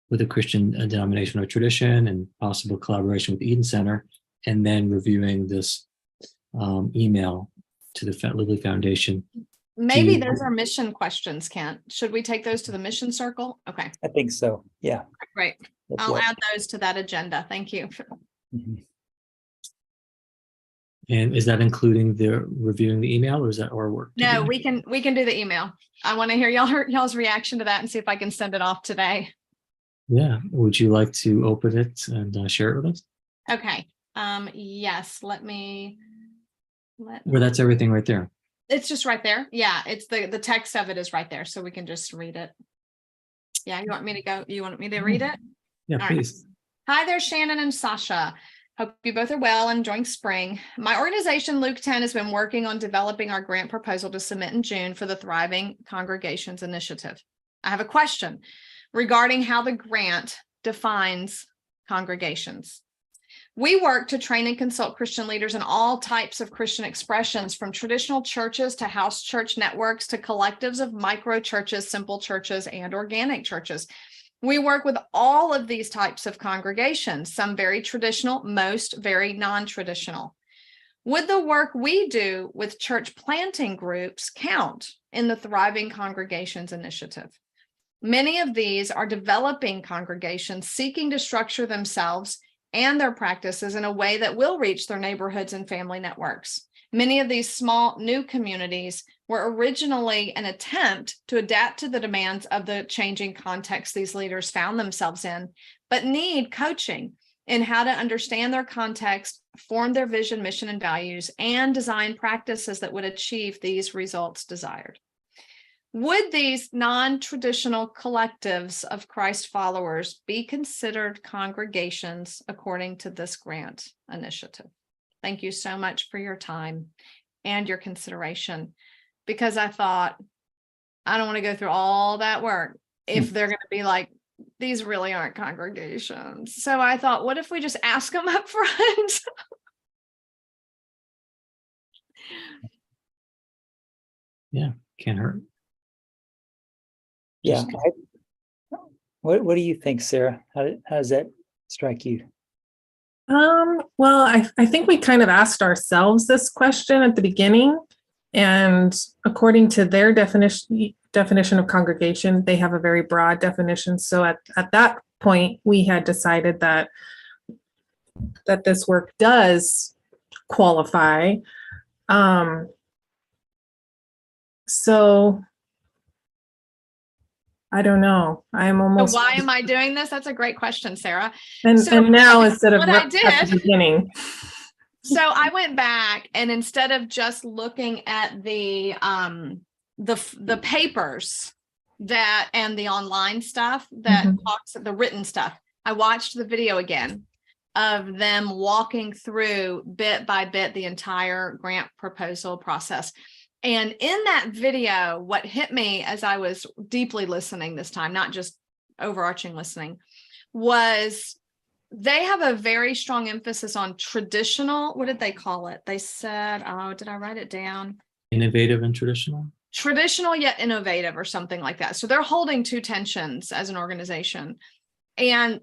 B: with a Christian denomination or tradition and possible collaboration with the Eden Center, and then reviewing this email to the Lilly Foundation.
A: Maybe those are mission questions, Kent. Should we take those to the mission circle? Okay.
D: I think so. Yeah.
A: Great. I'll add those to that agenda. Thank you.
D: Mhm.
B: And is that including the reviewing the email, or is that our work?
A: No, we can do the email. I want to hear y'all's reaction to that and see if I can send it off today.
B: Yeah. Would you like to open it and share it with us?
A: Okay. Yes. Let me.
B: Well, that's everything right there.
A: It's just right there. Yeah. It's the text of it is right there. So we can just read it. Yeah. You want me to read it?
B: Yeah,
A: All
B: please.
A: Right. Hi there, Shannon and Sasha. Hope you both are well and enjoying spring. My organization, Luke 10, has been working on developing our grant proposal to submit in June for the Thriving Congregations Initiative. I have a question regarding how the grant defines congregations. We work to train and consult Christian leaders in all types of Christian expressions, from traditional churches to house church networks to collectives of micro churches, simple churches, and organic churches. We work with all of these types of congregations, some very traditional, most very non-traditional. Would the work we do with church planting groups count in the Thriving Congregations Initiative? Many of these are developing congregations seeking to structure themselves and their practices in a way that will reach their neighborhoods and family networks. Many of these small new communities were originally an attempt to adapt to the demands of the changing context these leaders found themselves in, but need coaching in how to understand their context, form their vision, mission, and values, and design practices that would achieve these results desired. Would these non-traditional collectives of Christ followers be considered congregations according to this grant initiative? Thank you so much for your time and your consideration, because I thought, I don't want to go through all that work if they're going to be like, these really aren't congregations. So I thought, what if we just ask them up front?
B: Yeah, can't hurt.
D: Yeah. What do you think, Sarah? How does that strike you?
C: Well, I think we kind of asked ourselves this question at the beginning, and according to their definition of congregation, they have a very broad definition. So at that point, we had decided that that this work does qualify. So I don't know. I'm
A: So
C: almost,
A: why am I doing this? That's a great question, Sarah.
C: and
A: so
C: now instead of
A: what I
C: right at
A: did-
C: the beginning.
A: So I went back, and instead of just looking at the papers that and the online stuff that
C: Mhm.
A: talks the written stuff, I watched the video again of them walking through bit by bit the entire grant proposal process. And in that video, what hit me as I was deeply listening this time, not just overarching listening, was they have a very strong emphasis on traditional. What did they call it? They said, oh, did I write it down?
B: Innovative and traditional.
A: Traditional yet innovative, or something like that. So they're holding two tensions as an organization. And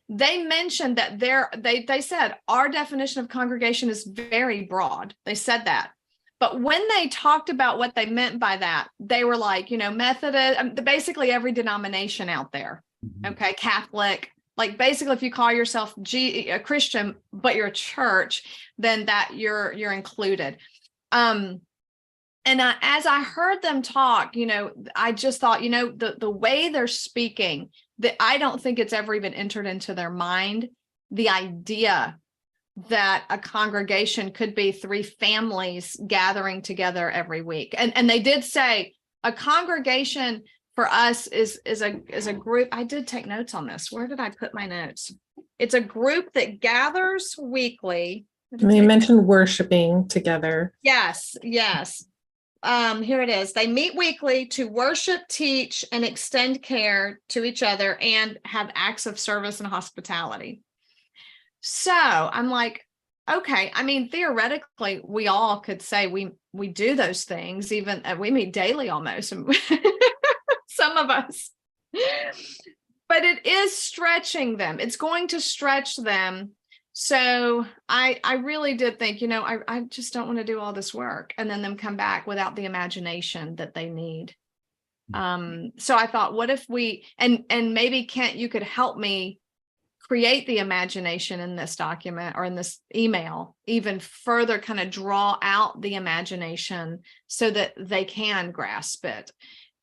A: they mentioned that they said our definition of congregation is very broad. They said that. But when they talked about what they meant by that, they were like, Methodist, basically every denomination out there. Okay, Catholic, like basically if you call yourself a Christian, but you're a church, then that you're included. And as I heard them talk, I just thought, the way they're speaking, that I don't think it's ever even entered into their mind, the idea that a congregation could be three families gathering together every week. And they did say a congregation for us is a group. I did take notes on this. Where did I put my notes? It's a group that gathers weekly.
C: They mentioned worshiping together.
A: Yes. Here it is. They meet weekly to worship, teach, and extend care to each other and have acts of service and hospitality. So I'm like, okay, I mean, theoretically, we all could say we do those things, even we meet daily almost, some of us, but it is stretching them. It's going to stretch them. So I really did think, I just don't want to do all this work and then them come back without the imagination that they need. So I thought, what if we, and maybe Kent, you could help me create the imagination in this document or in this email, even further kind of draw out the imagination so that they can grasp it.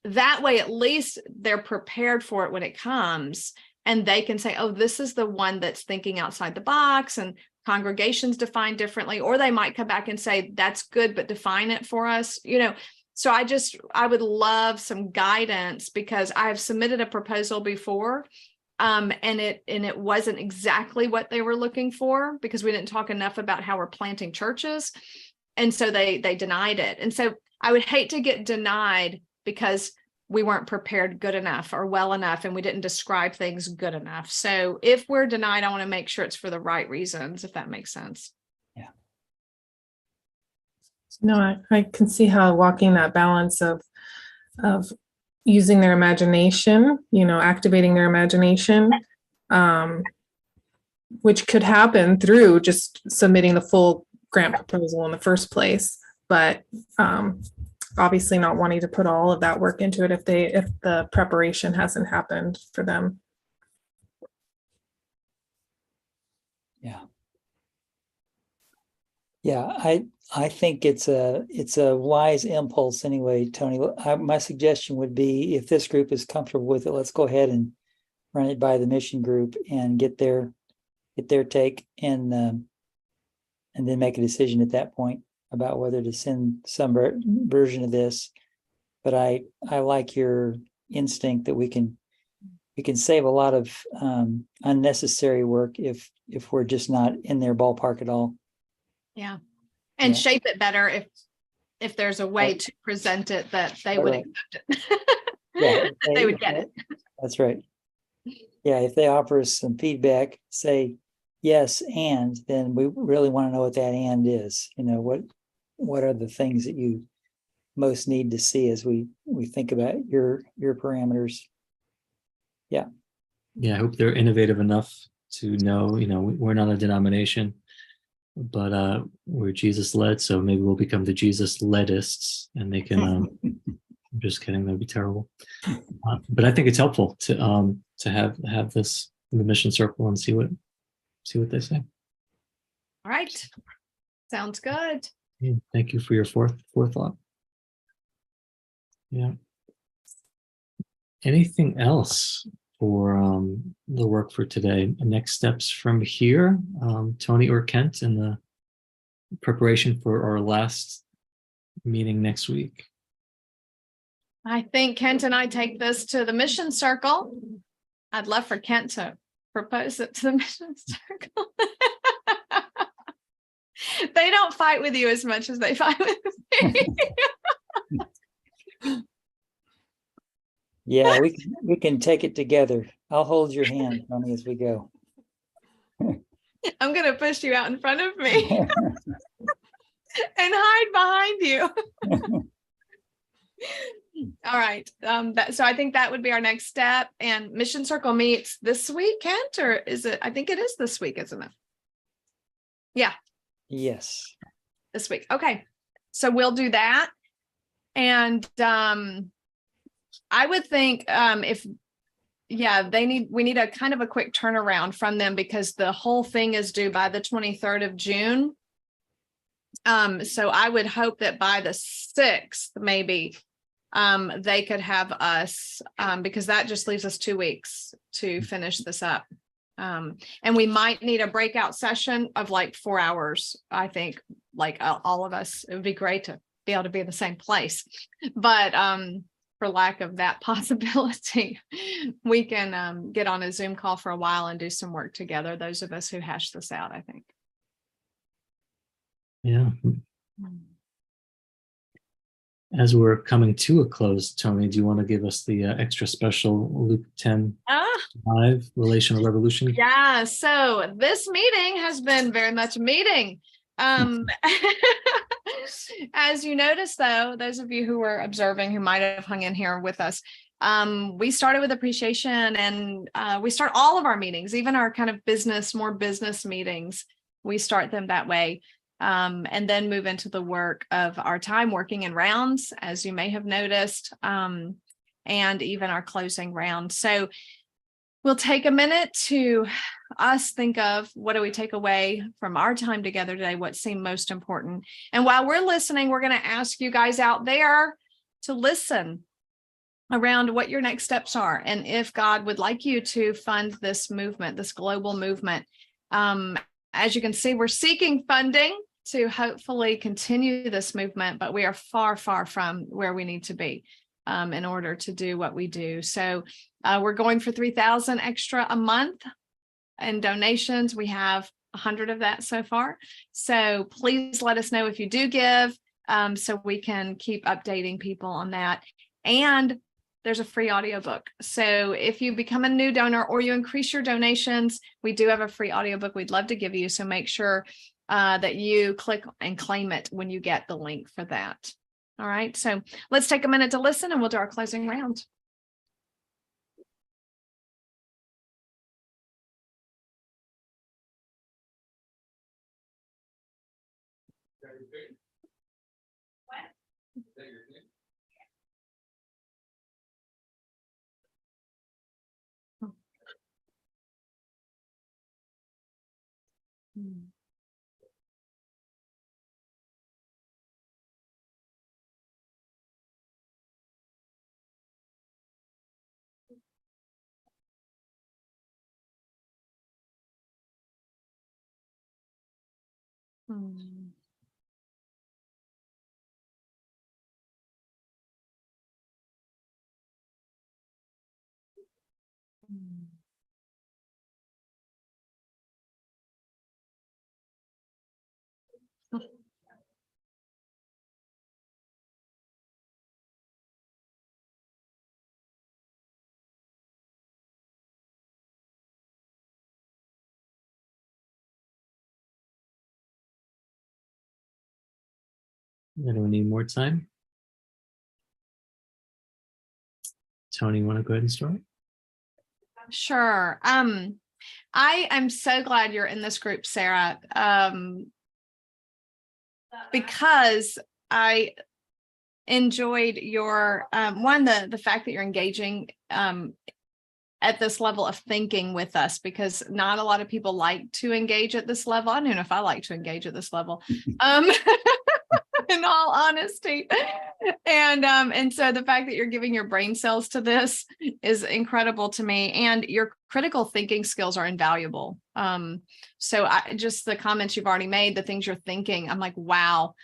A: That way, at least they're prepared for it when it comes, and they can say, oh, this is the one that's thinking outside the box, and congregations define differently, or they might come back and say, that's good, but define it for us, So I would love some guidance, because I have submitted a proposal before, and it wasn't exactly what they were looking for, because we didn't talk enough about how we're planting churches. And so they denied it. And so I would hate to get denied because we weren't prepared good enough or well enough, and we didn't describe things good enough. So if we're denied, I want to make sure it's for the right reasons, if that makes sense.
D: Yeah.
C: No, I can see how walking that balance of using their imagination, activating their imagination, which could happen through just submitting the full grant proposal in the first place, but obviously not wanting to put all of that work into it if the preparation hasn't happened for them.
D: Yeah, I think it's a wise impulse anyway, Tony. My suggestion would be, if this group is comfortable with it, let's go ahead and run it by the mission group and get their take, and then make a decision at that point about whether to send some version of this. But I like your instinct that we can save a lot of unnecessary work if we're just not in their ballpark at all.
A: Yeah. And
D: Yeah.
A: shape it better if there's a way to present it that they would
D: Right.
A: accept it.
D: Yeah,
A: They would get it.
D: That's right. Yeah, if they offer us some feedback, say yes, and then we really want to know what that and is. What are the things that you most need to see as we think about your parameters?
B: Yeah, I hope they're innovative enough to know, we're not a denomination, but we're Jesus led. So maybe we'll become the Jesus ledists, and they can. I'm just kidding. That'd be terrible. But I think it's helpful to have this in the mission circle and see what they say.
A: All right. Sounds good.
B: Thank you for your forethought. Yeah. Anything else for the work for today? Next steps from here, Tony or Kent, in the preparation for our last meeting next week.
A: I think Kent and I take this to the mission circle. I'd love for Kent to propose it to the mission circle. They don't fight with you as much as they fight with me.
D: Yeah, we can take it together. I'll hold your hand, Tony, as we go.
A: I'm going to push you out in front of me and hide behind you. All right. So I think that would be our next step. And Mission Circle meets this week, Kent, or is it? I think it is this week, isn't it? Yeah.
D: Yes.
A: This week. Okay. So we'll do that. And I would think we need a kind of a quick turnaround from them because the whole thing is due by the 23rd of June. So I would hope that by the 6th, maybe they could have us because that just leaves us 2 weeks to finish this up. And we might need a breakout session of like 4 hours. I think like all of us, it would be great to be able to be in the same place, but for lack of that possibility, we can get on a Zoom call for a while and do some work together. Those of us who hash this out, I think.
B: Yeah. As we're coming to a close, Tony, do you want to give us the extra special Luke 10 live relational revolution?
A: Yeah. So this meeting has been very much a meeting. As you notice, though, those of you who were observing who might have hung in here with us, we started with appreciation, and we start all of our meetings, even our kind of more business meetings. We start them that way. And then move into the work of our time working in rounds, as you may have noticed, and even our closing round. So we'll take a minute to us think of what do we take away from our time together today, what seemed most important. And while we're listening, we're going to ask you guys out there to listen around what your next steps are. And if God would like you to fund this movement, this global movement, as you can see, we're seeking funding to hopefully continue this movement, but we are far, far from where we need to be in order to do what we do. So we're going for $3,000 extra a month in donations. We have 100 of that so far. So please let us know if you do give, so we can keep updating people on that. And there's a free audiobook. So if you become a new donor or you increase your donations, we do have a free audiobook we'd love to give you. So make sure that you click and claim it when you get the link for that. All right. So let's take a minute to listen and we'll do our closing round.
B: Anyone need more time? Tony, you want to go ahead and start?
A: Sure. I am so glad you're in this group, Sarah, because I enjoyed your the fact that you're engaging at this level of thinking with us, because not a lot of people like to engage at this level. I don't know if I like to engage at this level. In all honesty. And so the fact that you're giving your brain cells to this is incredible to me. And your critical thinking skills are invaluable. So just the comments you've already made, the things you're thinking, I'm like, wow,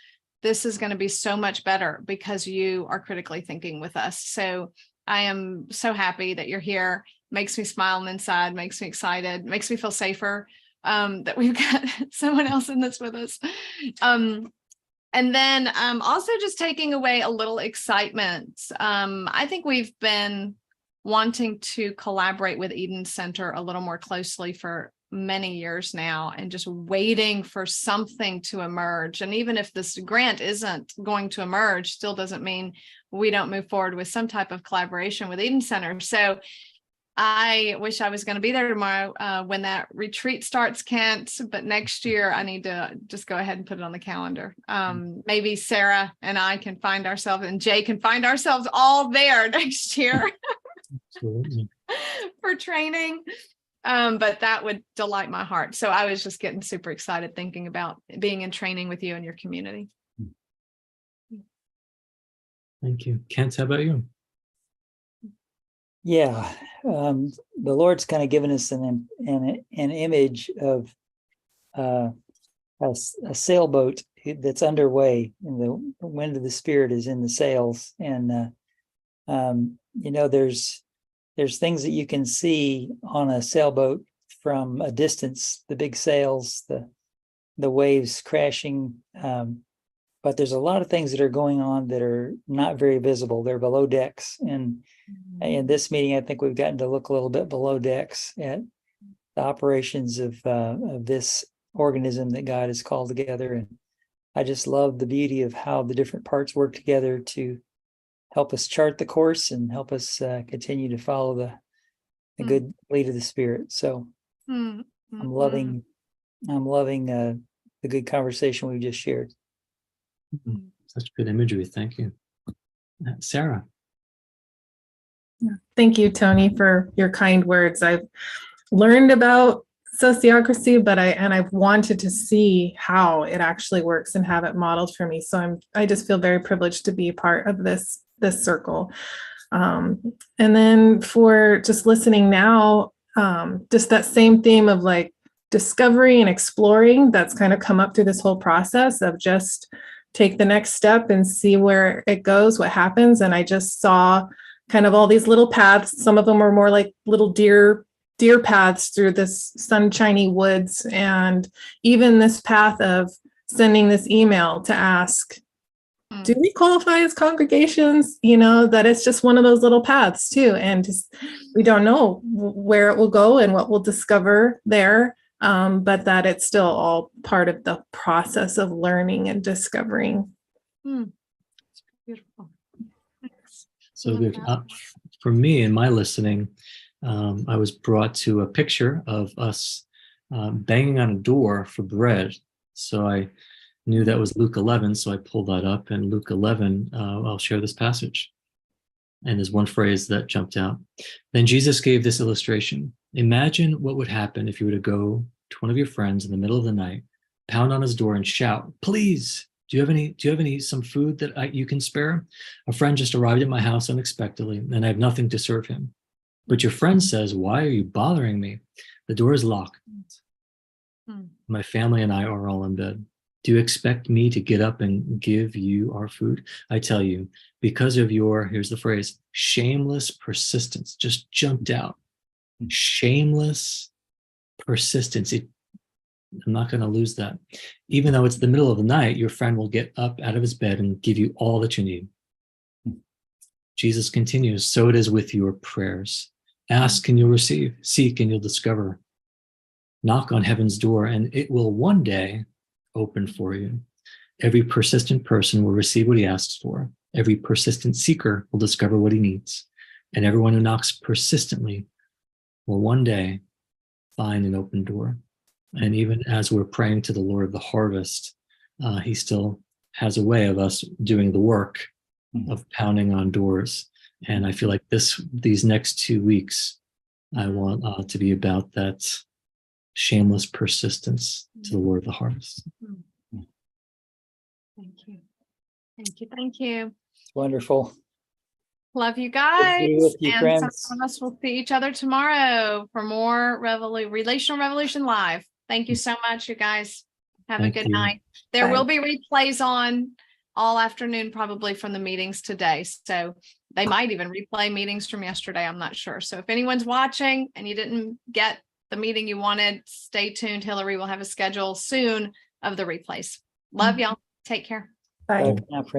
A: this is going to be so much better because you are critically thinking with us. So I am so happy that you're here. Makes me smile on the inside, makes me excited, makes me feel safer that we've got someone else in this with us. And then also just taking away a little excitement. I think we've been wanting to collaborate with Eden Center a little more closely for many years now, and just waiting for something to emerge. And even if this grant isn't going to emerge, still doesn't mean we don't move forward with some type of collaboration with Eden Center. So I wish I was going to be there tomorrow when that retreat starts, Kent, but next year I need to just go ahead and put it on the calendar. Maybe Sarah and I can find ourselves, and Jay can find ourselves all there next year for training. But that would delight my heart. So I was just getting super excited thinking about being in training with you and your community.
B: Thank you. Kent, how about you?
D: Yeah, the Lord's kind of given us an image of a sailboat that's underway, and the wind of the Spirit is in the sails. And there's things that you can see on a sailboat from a distance, the big sails, the waves crashing. But there's a lot of things that are going on that are not very visible. They're below decks. And in this meeting, I think we've gotten to look a little bit below decks at the operations of this organism that God has called together. And I just love the beauty of how the different parts work together to help us chart the course and help us continue to follow the good lead of the Spirit. So I'm loving the good conversation we've just shared.
B: Such good imagery. Thank you. Sarah.
C: Thank you, Tony, for your kind words. I've learned about sociocracy, but I've wanted to see how it actually works and have it modeled for me. So I just feel very privileged to be a part of this circle. And then for just listening now, just that same theme of like discovery and exploring that's kind of come up through this whole process of just take the next step and see where it goes, what happens. And I just saw kind of all these little paths. Some of them were more like little deer paths through this sunshiny woods. And even this path of sending this email to ask, do we qualify as congregations? That it's just one of those little paths too. And just, we don't know where it will go and what we'll discover there. But that it's still all part of the process of learning and discovering.
A: Beautiful. Thanks.
B: So good. For me, in my listening, I was brought to a picture of us banging on a door for bread. So I knew that was Luke 11, so I pulled that up. And Luke 11, I'll share this passage. And there's one phrase that jumped out. Then Jesus gave this illustration. Imagine what would happen if you were to go to one of your friends in the middle of the night, pound on his door and shout, "Please, do you have some food that you can spare? A friend just arrived at my house unexpectedly, and I have nothing to serve him." But your friend says, "Why are you bothering me? The door is locked. My family and I are all in bed. Do you expect me to get up and give you our food? I tell you, because of your," here's the phrase, "shameless persistence," just jumped out. Shameless persistence. I'm not going to lose that. Even though it's the middle of the night, your friend will get up out of his bed and give you all that you need. Jesus continues, so it is with your prayers. Ask and you'll receive. Seek and you'll discover. Knock on heaven's door and it will one day open for you. Every persistent person will receive what he asks for. Every persistent seeker will discover what he needs. And everyone who knocks persistently will one day find an open door. And even as we're praying to the Lord of the harvest, he still has a way of us doing the work of pounding on doors. And I feel like these next 2 weeks I want to be about that shameless persistence to the Lord of the harvest.
A: Thank you. Thank you. Thank you.
D: It's wonderful.
A: Love you
D: Good to
A: guys.
D: be with you,
A: And
D: friends.
A: some of us will see each other tomorrow for more Relational Revolution Live. Thank you so much, you guys. Have
B: Thank
A: a good
B: you.
A: night. There
C: Bye.
A: will be replays on all afternoon, probably from the meetings today. So they might even replay meetings from yesterday. I'm not sure. So if anyone's watching and you didn't get the meeting you wanted, stay tuned. Hillary will have a schedule soon of the replays. Love y'all. Take care.
C: Bye.
D: Bye for now, friends.